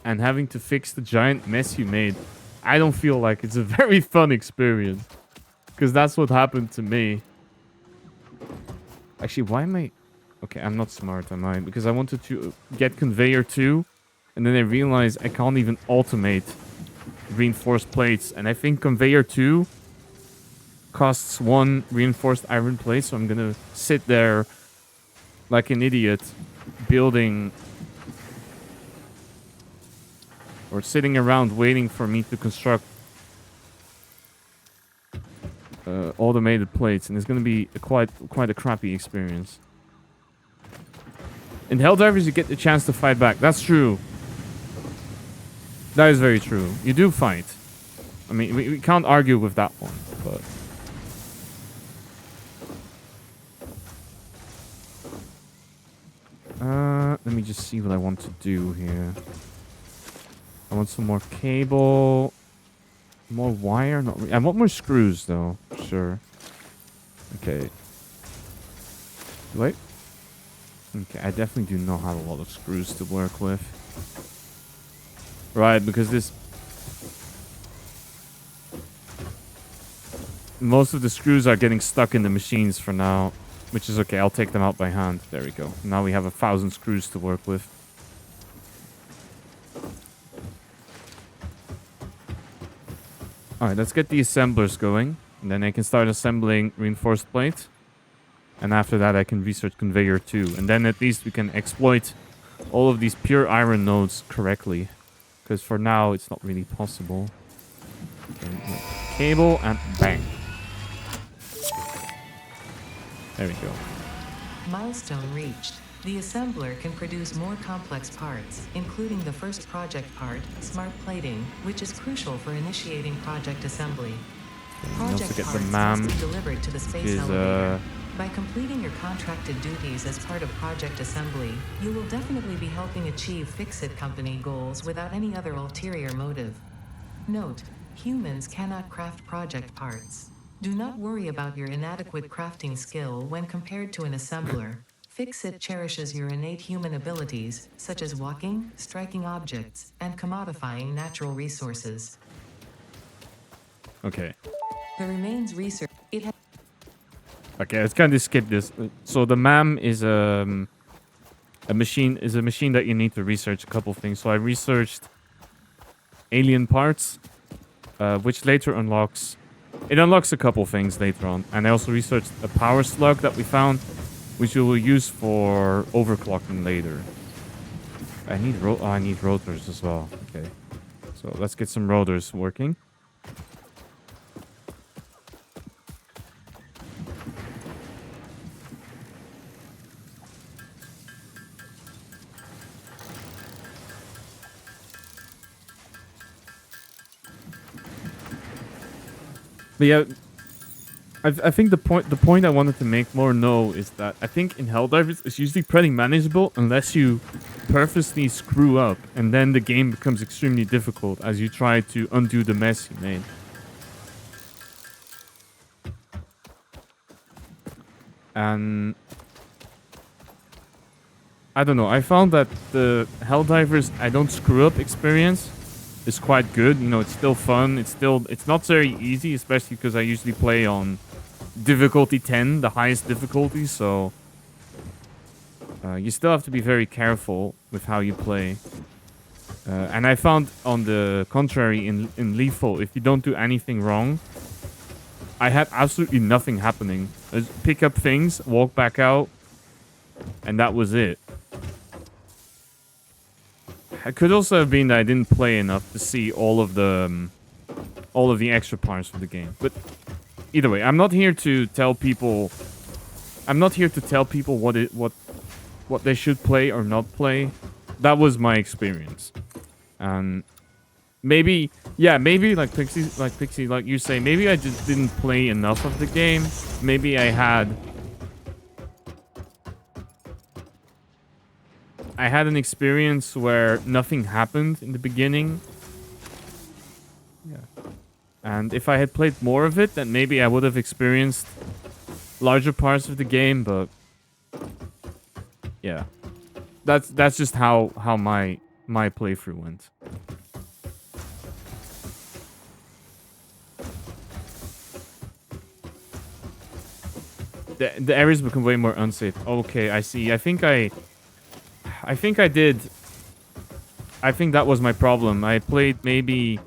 and having to fix the giant mess you made, I don't feel like it's a very fun experience. Because that's what happened to me. Actually, why am I... Okay, I'm not smart, am I? Because I wanted to get Conveyor 2, and then I realized I can't even automate reinforced plates. And I think Conveyor 2 costs 1 reinforced iron plate, so I'm gonna sit there like an idiot building... or sitting around waiting for me to construct automated plates, and it's going to be quite a crappy experience. In Helldivers, you get the chance to fight back. That's true. That is very true. You do fight. I mean, we can't argue with that one, but... let me just see what I want to do here. I want some more cable... More wire? Not really. I want more screws, though. Sure. Okay. Wait. Okay, I definitely do not have a lot of screws to work with. Right, because this... Most of the screws are getting stuck in the machines for now. Which is okay, I'll take them out by hand. There we go. Now we have 1,000 screws to work with. Alright, let's get the assemblers going. And then I can start assembling reinforced plate. And after that I can research conveyor 2. And then at least we can exploit all of these pure iron nodes correctly. Because for now it's not really possible. Okay, cable and bang. There we go. Milestone reached. The assembler can produce more complex parts, including the first project part, smart plating, which is crucial for initiating project assembly. Project get the parts MAM, must be delivered to the space elevator. By completing your contracted duties as part of project assembly, you will definitely be helping achieve Fix-It company goals without any other ulterior motive. Note, humans cannot craft project parts. Do not worry about your inadequate crafting skill when compared to an assembler. Fix-It cherishes your innate human abilities, such as walking, striking objects, and commodifying natural resources. Okay. The remains research. Okay, let's kind of skip this. So the MAM is a machine that you need to research a couple things. So I researched alien parts, which later unlocks. It unlocks a couple things later on, and I also researched a power slug that we found, which we will use for overclocking later. I need rotors as well. Okay, so let's get some rotors working. But yeah, I think the point I wanted to make more know is that I think in Helldivers it's usually pretty manageable unless you purposely screw up, and then the game becomes extremely difficult as you try to undo the mess you made. And I don't know, I found that the Helldivers I don't screw up experience is quite good. You know, it's still fun. It's not very easy, especially because I usually play on difficulty 10, the highest difficulty, so you still have to be very careful with how you play. And I found, on the contrary, in Lethal, if you don't do anything wrong, I had absolutely nothing happening. Just pick up things, walk back out, and that was it. It could also have been that I didn't play enough to see all of the extra parts of the game. But either way, I'm not here to tell people. I'm not here to tell people what they should play or not play. That was my experience, and maybe like Pixie, like you say, maybe I just didn't play enough of the game. Maybe I had an experience where nothing happened in the beginning. Yeah. And if I had played more of it, then maybe I would have experienced larger parts of the game, but yeah. That's just how my playthrough went. The areas become way more unsafe. Okay, I see. I think I did. I think that was my problem. I played maybe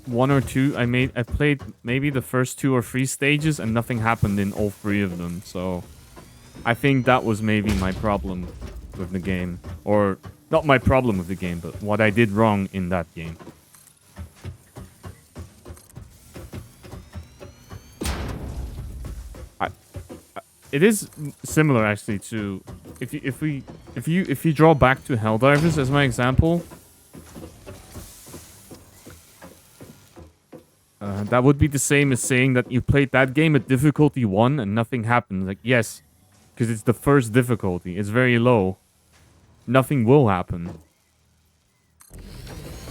one or two. I played maybe the first 2 or 3 stages, and nothing happened in all 3 of them. So I think that was maybe my problem with the game, or not my problem with the game, but what I did wrong in that game. It is similar actually to if you draw back to Helldivers as my example, that would be the same as saying that you played that game at difficulty 1 and nothing happened. Like, yes, because it's the first difficulty. It's very low. Nothing will happen.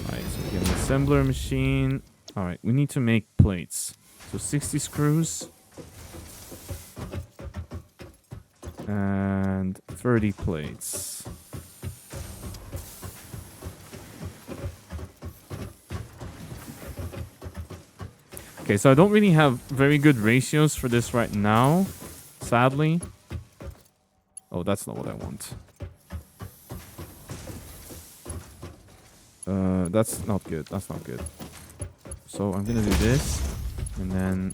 Alright, so we have an assembler machine. Alright, we need to make plates. So 60 screws. And 30 plates. Okay, so I don't really have very good ratios for this right now, sadly. Oh, that's not what I want. That's not good. That's not good. So I'm gonna do this, and then...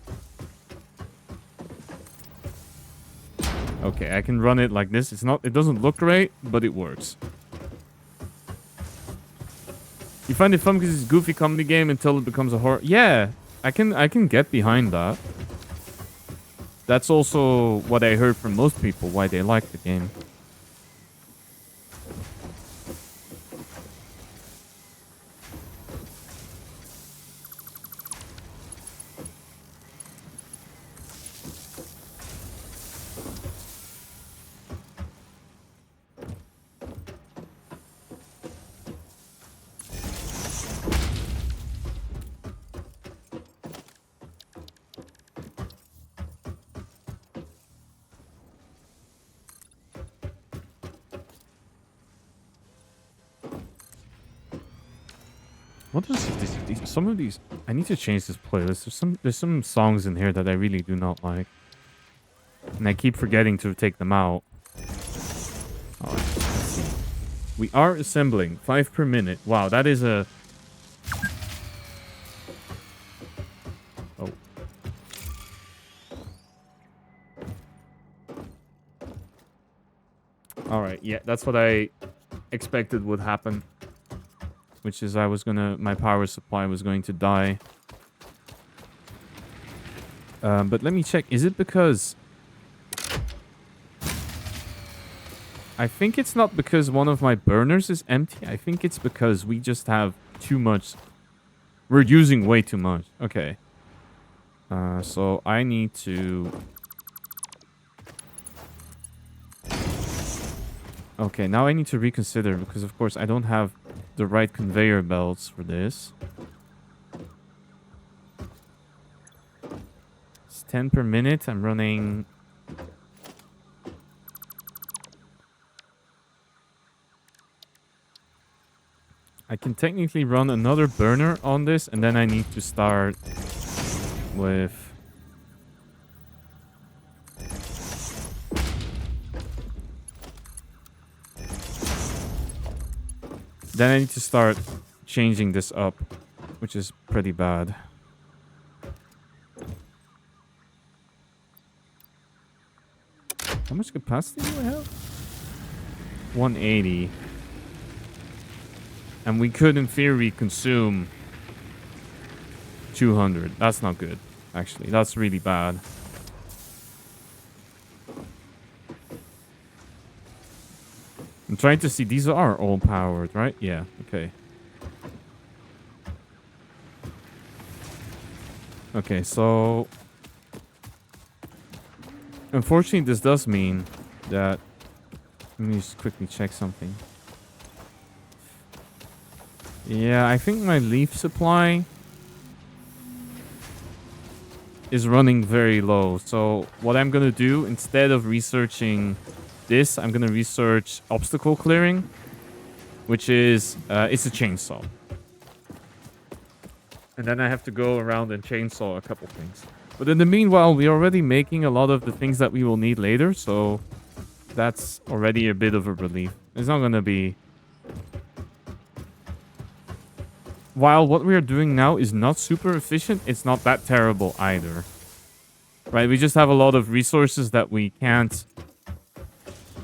Okay, I can run it like this. It doesn't look great, but it works. You find it fun because it's a goofy comedy game until it becomes a horror... Yeah, I can get behind that. That's also what I heard from most people, why they like the game. What is these? Some of these... I need to change this playlist. There's some songs in here that I really do not like. And I keep forgetting to take them out. Alright, let's see. We are assembling 5 per minute. Wow, that is a... Oh. Alright, yeah, that's what I expected would happen. Which is my power supply was going to die. But let me check. Is it because... I think it's not because one of my burners is empty. I think it's because we just have too much. We're using way too much. Okay. So I need to... Okay, now I need to reconsider because of course I don't have the right conveyor belts for this. It's 10 per minute. I'm running... I can technically run another burner on this, and then I need to start with... Then I need to start changing this up, which is pretty bad. How much capacity do I have? 180. And we could, in theory, consume 200. That's not good, actually. That's really bad. I'm trying to see. These are all powered, right? Yeah, okay. Okay, so... Unfortunately, this does mean that... Let me just quickly check something. Yeah, I think my leaf supply is running very low. So what I'm going to do, instead of researching this, I'm going to research obstacle clearing, which is, it's a chainsaw. And then I have to go around and chainsaw a couple things. But in the meanwhile, we're already making a lot of the things that we will need later. So that's already a bit of a relief. It's not going to be... While what we are doing now is not super efficient, it's not that terrible either. Right? We just have a lot of resources that we can't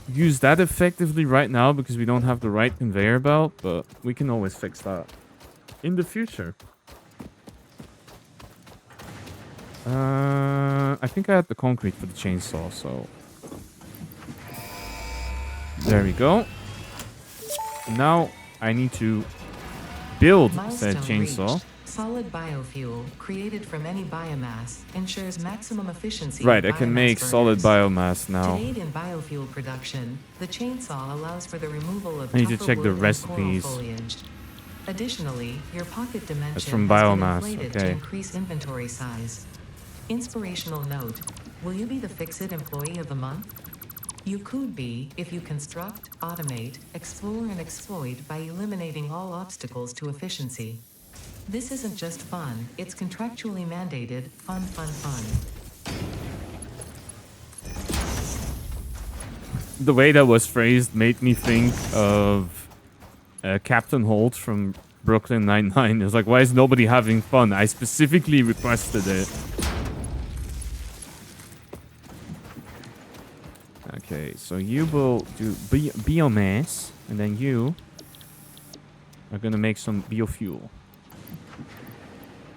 use that effectively right now because we don't have the right conveyor belt, but we can always fix that in the future. I think I had the concrete for the chainsaw, so... There we go. Now I need to build said chainsaw. Reached. Solid biofuel created from any biomass ensures maximum efficiency. Right, I can make solid biomass now. To aid in biofuel production, the chainsaw allows for the removal of I need to check the wood and recipes. coral foliage. Additionally, your pocket dimension That's from has been biomass, inflated okay. to increase inventory size. Inspirational note: will you be the Fix-It Employee of the Month? You could be if you construct, automate, explore, and exploit by eliminating all obstacles to efficiency. This isn't just fun, it's contractually mandated, fun, fun, fun. The way that was phrased made me think of Captain Holt from Brooklyn Nine-Nine. It's like, why is nobody having fun? I specifically requested it. Okay, so you will do biomass, and then you are gonna make some biofuel.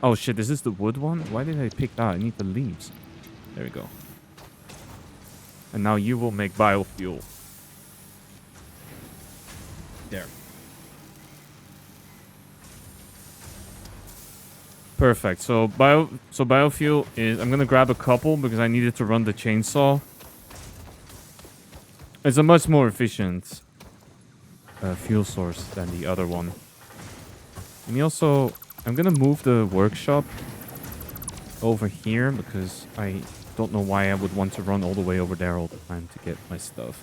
Oh shit, is this the wood one? Why did I pick that? I need the leaves. There we go. And now you will make biofuel. There. Perfect. So biofuel is... I'm gonna grab a couple because I needed to run the chainsaw. It's a much more efficient fuel source than the other one. Let me also... I'm gonna move the workshop over here because I don't know why I would want to run all the way over there all the time to get my stuff.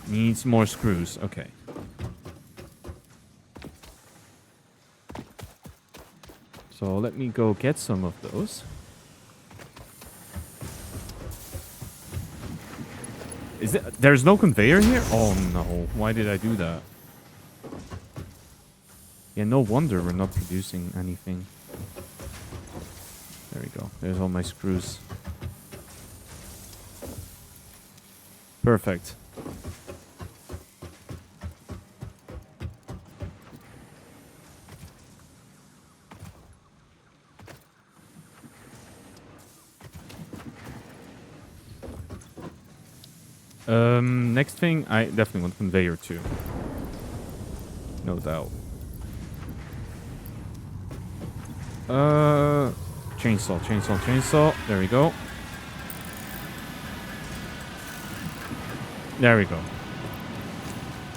Needs more screws. Okay. So let me go get some of those. Is it? There's no conveyor here? Oh no. Why did I do that? Yeah, no wonder we're not producing anything. There we go. There's all my screws. Perfect. Next thing, I definitely want conveyor too. No doubt. Chainsaw, chainsaw, chainsaw. There we go. There we go.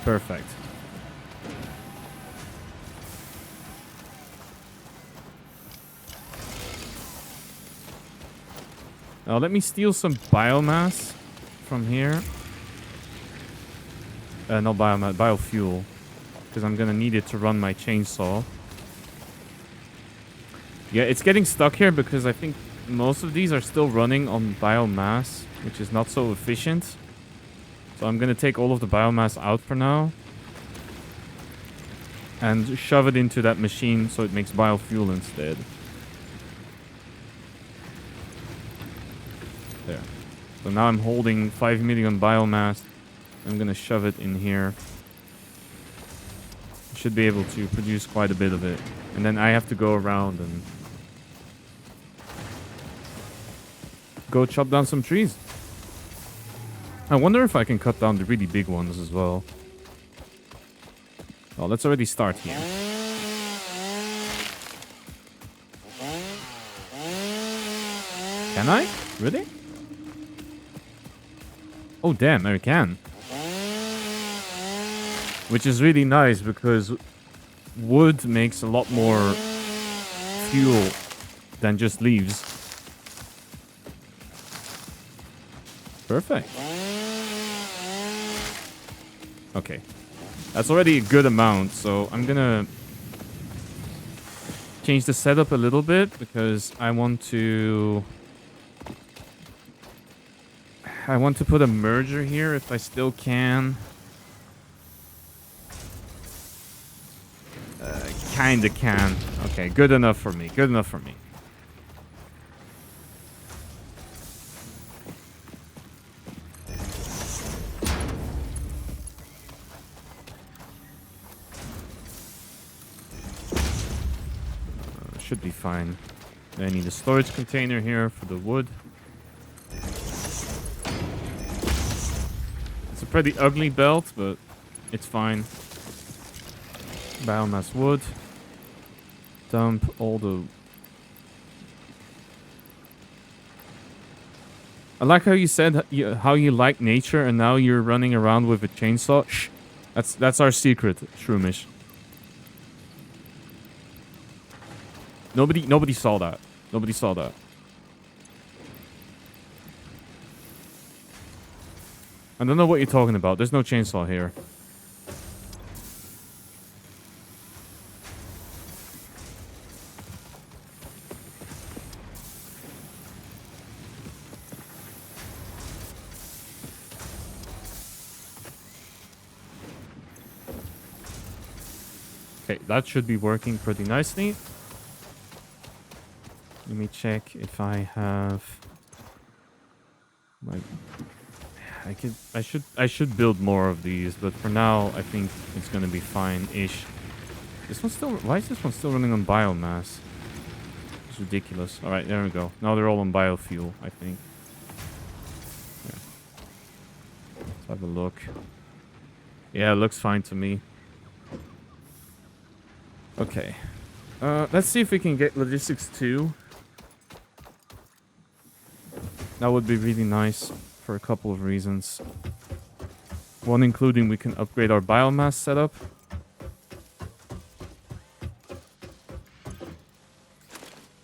Perfect. Now let me steal some biomass from here. No biomass, biofuel. Because I'm gonna need it to run my chainsaw. Yeah, it's getting stuck here because I think most of these are still running on biomass, which is not so efficient. So I'm gonna take all of the biomass out for now. And shove it into that machine so it makes biofuel instead. There. So now I'm holding 5 million biomass. I'm gonna shove it in here. Should be able to produce quite a bit of it. And then I have to go around and go chop down some trees. I wonder if I can cut down the really big ones as well. Oh, let's already start here. Can I? Really? Oh, damn, I can. Which is really nice because wood makes a lot more fuel than just leaves. Perfect. Okay. That's already a good amount, so I'm gonna change the setup a little bit because I want to put a merger here if I still can. Kinda can. Okay, good enough for me. Good enough for me. Should be fine. I need a storage container here for the wood. It's a pretty ugly belt, but it's fine. Biomass wood. Dump all the... I like how you said how you like nature and now you're running around with a chainsaw. Shh. That's our secret, Shroomish. Nobody saw that. Nobody saw that. I don't know what you're talking about. There's no chainsaw here. Okay, that should be working pretty nicely. Let me check if I have like I should build more of these, but for now I think it's gonna be fine-ish. This one's still why is this one still running on biomass? It's ridiculous. Alright, there we go. Now they're all on biofuel, I think. Yeah. Let's have a look. Yeah, it looks fine to me. Okay. Let's see if we can get logistics 2. That would be really nice for a couple of reasons. One including we can upgrade our biomass setup.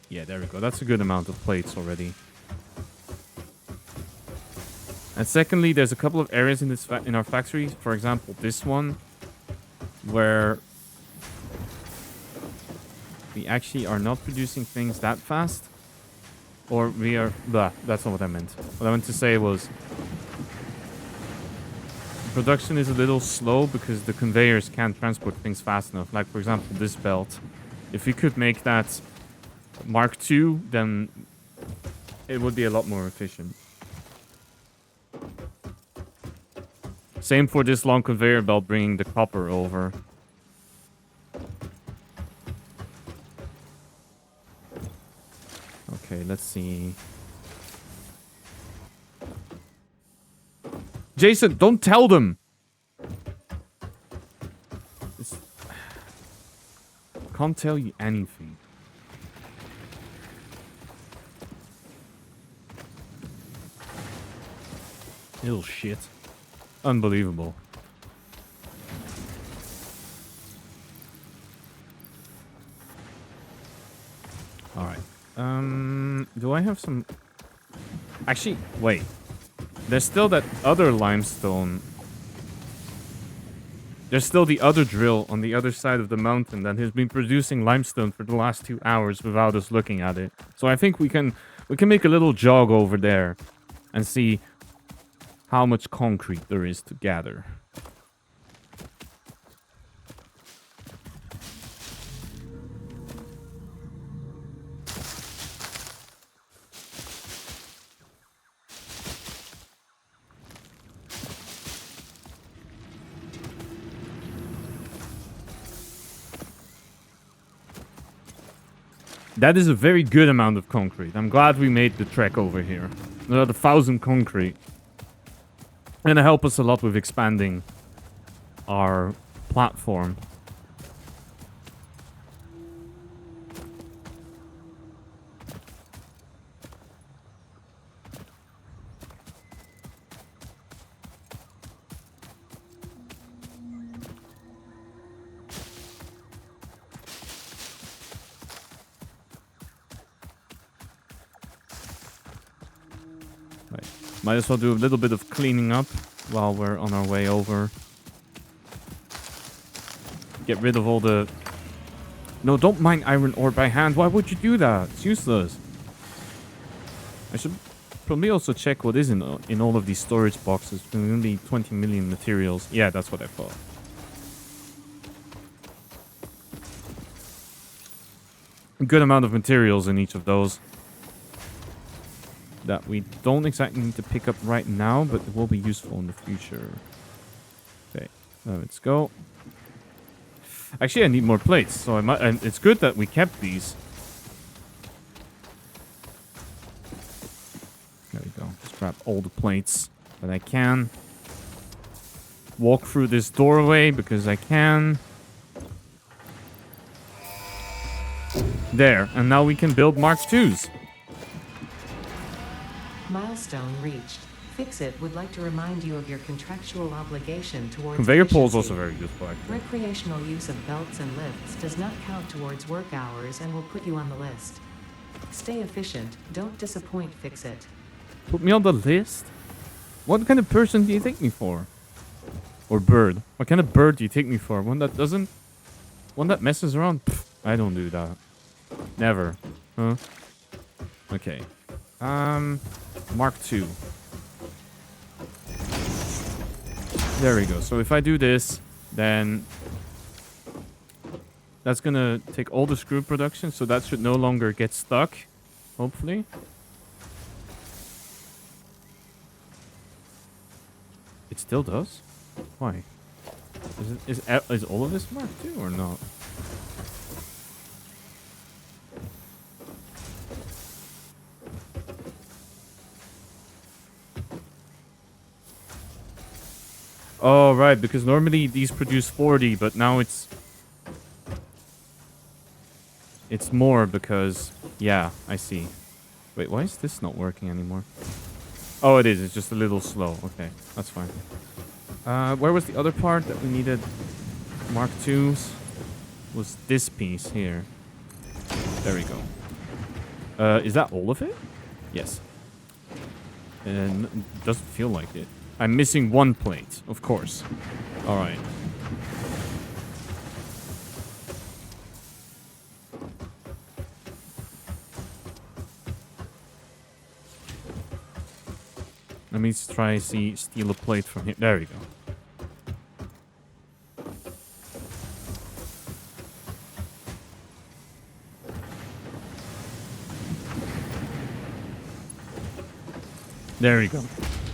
Yeah, there we go. That's a good amount of plates already. And secondly, there's a couple of areas in this in our factory, for example, this one, where we actually are not producing things that fast. Or we are... Blah, that's not what I meant. What I meant to say was... production is a little slow because the conveyors can't transport things fast enough. Like, for example, this belt. If we could make that Mark II, then it would be a lot more efficient. Same for this long conveyor belt bringing the copper over. Okay, let's see. Jason, don't tell them! Can't tell you anything. Little shit. Unbelievable. Alright. Do I have some... Actually, wait. There's still that other limestone. There's still the other drill on the other side of the mountain that has been producing limestone for the last 2 hours without us looking at it. So I think we can make a little jog over there and see how much concrete there is to gather. That is a very good amount of concrete. I'm glad we made the trek over here. Another 1,000 concrete. And it'll help us a lot with expanding our platform. Might as well do a little bit of cleaning up while we're on our way over. Get rid of all the... No, don't mine iron ore by hand. Why would you do that? It's useless. I should probably also check what is in all of these storage boxes. There's only 20 million materials. Yeah, that's what I thought. A good amount of materials in each of those. That we don't exactly need to pick up right now, but it will be useful in the future. Okay, let's go. Actually, I need more plates, so I might. And it's good that we kept these. There we go. Just grab all the plates that I can. Walk through this doorway because I can. There, and now we can build Mark IIs. Milestone reached. Fixit would like to remind you of your contractual obligation towards Conveyor poles efficiency. also very useful, actually. Recreational use of belts and lifts does not count towards work hours and will put you on the list. Stay efficient. Don't disappoint, Fixit. Put me on the list? What kind of person do you take me for? Or bird? What kind of bird do you take me for? One that doesn't... One that messes around? Pfft, I don't do that. Never. Huh? Okay. Mark II. There we go. So if I do this, then that's gonna take all the screw production, so that should no longer get stuck, hopefully. It still does? Why? Is all of this Mark II or not? Oh, right, because normally these produce 40, but now it's more because... Yeah, I see. Wait, why is this not working anymore? Oh, it is. It's just a little slow. Okay, that's fine. Where was the other part that we needed? Mark II's? Was this piece here. There we go. Is that all of it? Yes. And it doesn't feel like it. I'm missing one plate, of course. All right. Let me try steal a plate from here. There we go. There we go.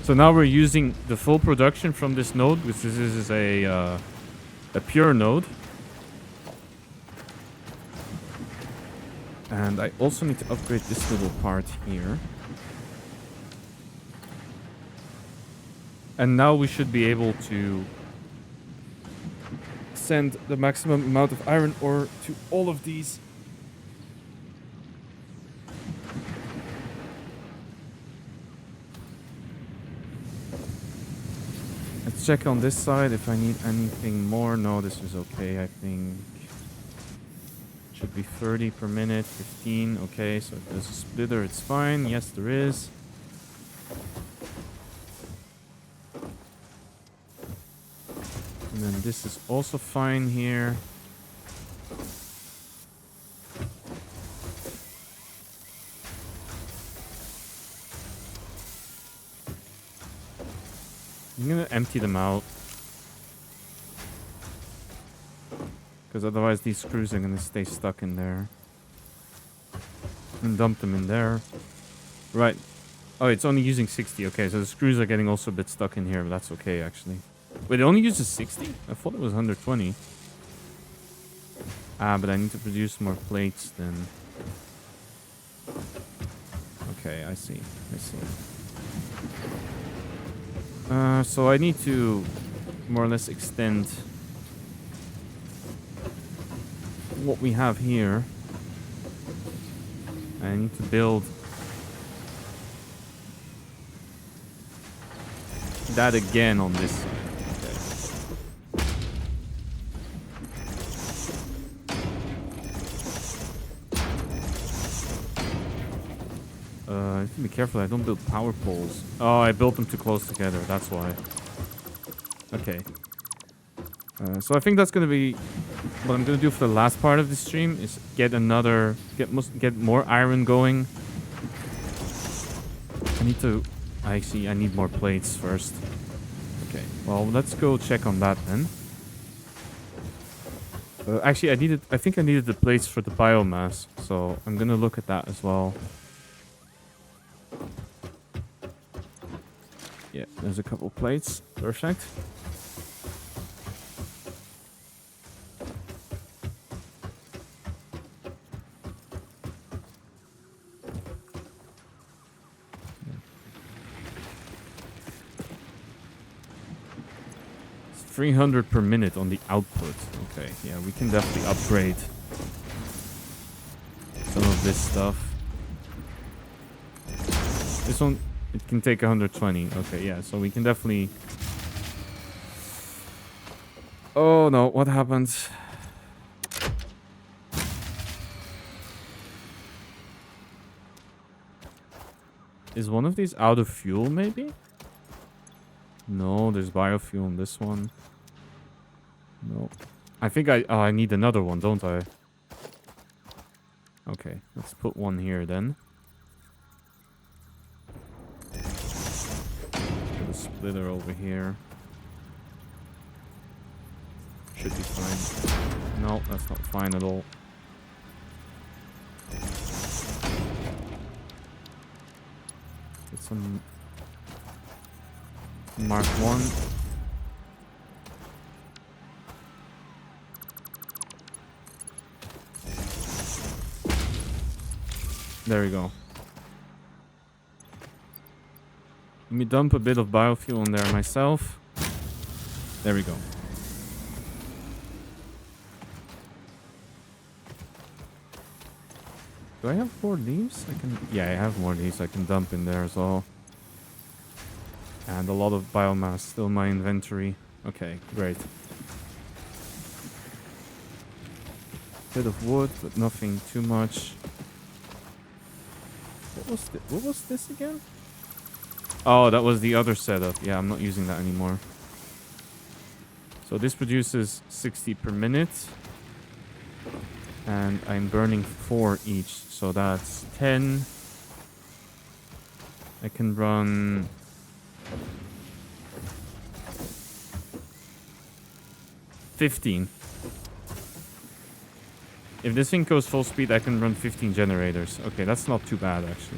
So now we're using the full production from this node, which this is a pure node. And I also need to upgrade this little part here. And now we should be able to send the maximum amount of iron ore to all of these. Let's check on this side if I need anything more. No, this is okay, I think. Should be 30 per minute, 15. Okay, so if there's a splitter, it's fine. Yes, there is. And then this is also fine here. I'm gonna empty them out. Because otherwise these screws are gonna stay stuck in there. And dump them in there. Right. Oh, it's only using 60. Okay, so the screws are getting also a bit stuck in here, but that's okay actually. Wait, it only uses 60? I thought it was 120. Ah, but I need to produce more plates then. Okay, I see. I see. So I need to more or less extend what we have here. I need to build that again on this side. I have to be careful I don't build power poles. Oh, I built them too close together. That's why. Okay. So I think that's going to be what I'm going to do for the last part of the stream is get more iron going. I need more plates first. Okay. Well, let's go check on that then. Actually, I think I needed the plates for the biomass, so I'm going to look at that as well. Yeah, there's a couple plates. Perfect. It's 300 per minute on the output. Okay, yeah, we can definitely upgrade some of this stuff. This one... It can take 120. Okay, yeah, so we can definitely... Oh, no. What happened? Is one of these out of fuel, maybe? No, there's biofuel in this one. No. I think I need another one, don't I? Okay, let's put one here then. Put a splitter over here. Should be fine. No, that's not fine at all. Get some Mark 1. There we go. Let me dump a bit of biofuel in there myself. There we go. Do I have more leaves? Yeah, I have more leaves I can dump in there as well. And a lot of biomass still in my inventory. Okay, great. Bit of wood, but nothing too much. What was this again? Oh, that was the other setup. Yeah, I'm not using that anymore. So this produces 60 per minute. And I'm burning 4 each. So that's 10. I can run... 15. If this thing goes full speed, I can run 15 generators. Okay, that's not too bad, actually.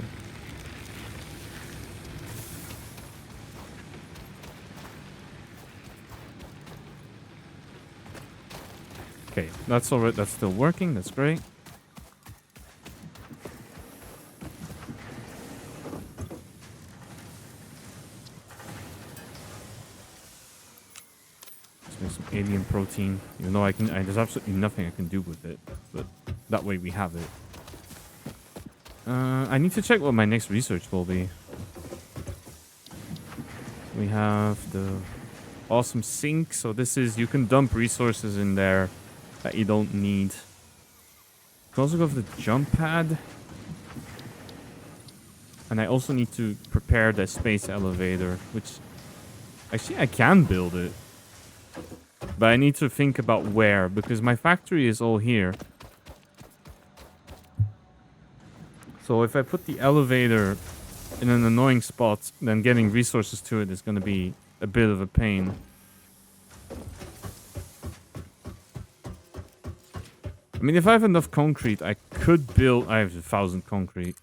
Okay, that's alright. That's still working. That's great. Let's make some alien protein. Even though there's absolutely nothing I can do with it. But that way we have it. I need to check what my next research will be. We have the awesome sink. So this is, you can dump resources in there that you don't need. You can also go for the jump pad. And I also need to prepare the space elevator, which actually I can build it. But I need to think about where, because my factory is all here. So if I put the elevator in an annoying spot, then getting resources to it is going to be a bit of a pain. I mean, if I have enough concrete, I could build... I have 1,000 concrete.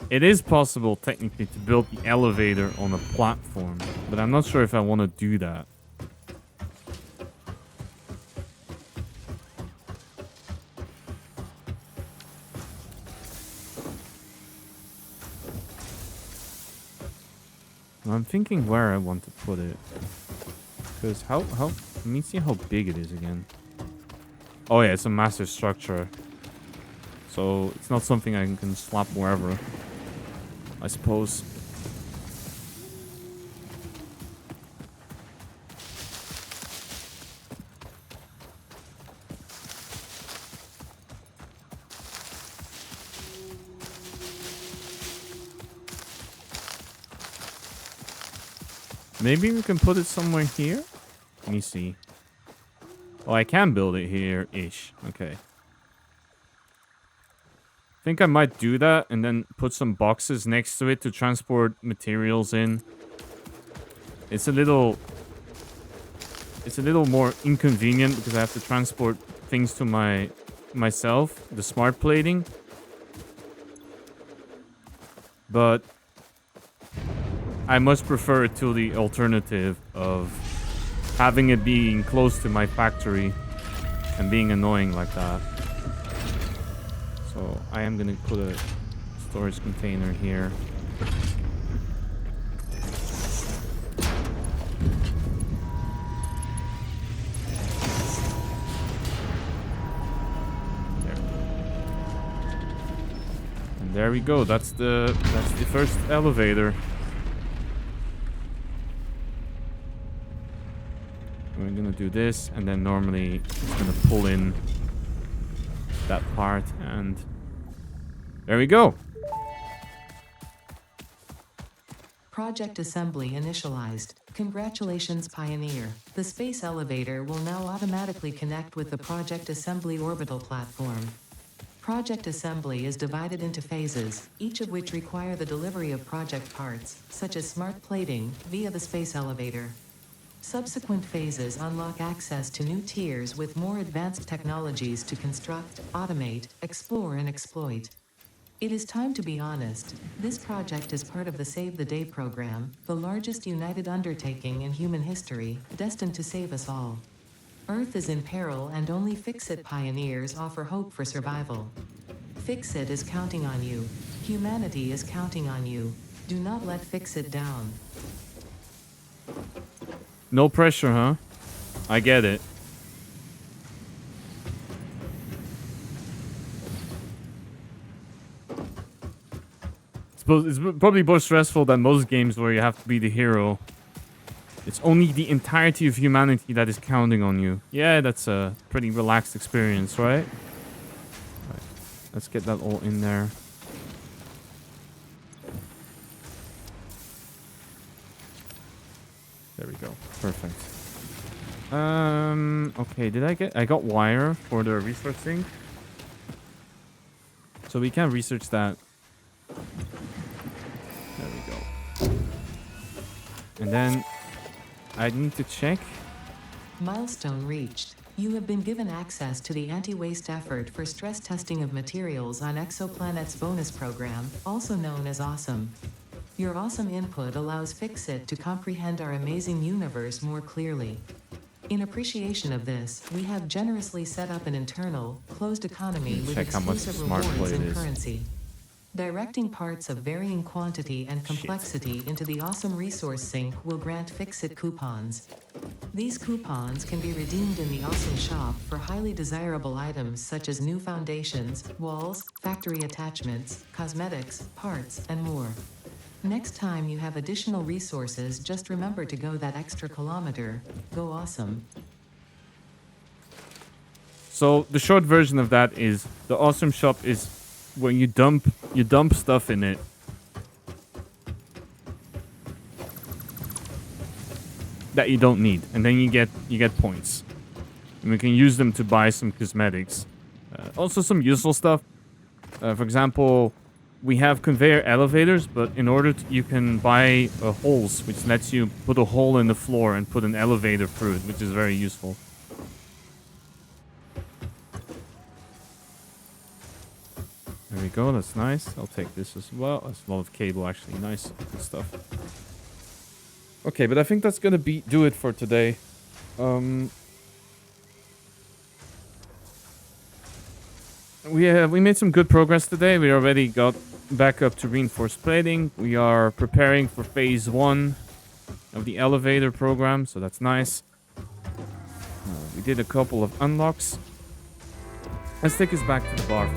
It is possible, technically, to build the elevator on a platform. But I'm not sure if I want to do that. I'm thinking where I want to put it. Because let me see how big it is again. Oh yeah, it's a massive structure. So it's not something I can slap wherever, I suppose. Maybe we can put it somewhere here? Let me see. Oh, I can build it here-ish. Okay. I think I might do that and then put some boxes next to it to transport materials in. It's a little more inconvenient because I have to transport things to myself, the smart plating. But I much prefer it to the alternative of having it being close to my factory and being annoying like that. So I am going to put a storage container here. There. And there we go. That's the first elevator. We're gonna do this, and then normally it's gonna pull in that part, and there we go. Project assembly initialized. Congratulations, Pioneer. The space elevator will now automatically connect with the Project Assembly orbital platform. Project assembly is divided into phases, each of which require the delivery of project parts, such as smart plating, via the space elevator. Subsequent phases unlock access to new tiers with more advanced technologies to construct, automate, explore, and exploit. It is time to be honest. This project is part of the Save the Day program, the largest united undertaking in human history, destined to save us all. Earth is in peril and only Fix-It pioneers offer hope for survival. Fix-It is counting on you. Humanity is counting on you. Do not let Fix-It down. No pressure, huh? I get it. It's probably more stressful than most games where you have to be the hero. It's only the entirety of humanity that is counting on you. Yeah, that's a pretty relaxed experience, right? Right. Let's get that all in there. There we go. Perfect. Okay, I got wire for the research thing. So we can research that. There we go. And then I need to check. Milestone reached. You have been given access to the anti-waste effort for stress testing of materials on Exoplanet's bonus program, also known as Awesome. Your awesome input allows Fix-It to comprehend our amazing universe more clearly. In appreciation of this, we have generously set up an internal, closed economy with exclusive rewards and currency. Directing parts of varying quantity and complexity into the awesome resource sink will grant Fix-It coupons. These coupons can be redeemed in the Awesome Shop for highly desirable items such as new foundations, walls, factory attachments, cosmetics, parts, and more. Next time you have additional resources, just remember to go that extra kilometer. Go awesome. So the short version of that is the Awesome Shop is when you dump stuff in it. That you don't need, and then you get points, and we can use them to buy some cosmetics, also some useful stuff. For example, we have conveyor elevators, but in order to, you can buy holes, which lets you put a hole in the floor and put an elevator through it, which is very useful. There we go. That's nice. I'll take this as well. That's a lot of cable, actually. Nice. Good stuff. Okay, but I think that's gonna do it for today. We made some good progress today. We already got back up to reinforced plating. We are preparing for phase 1 of the elevator program, so that's nice. We did a couple of unlocks. Let's take us back to the bar.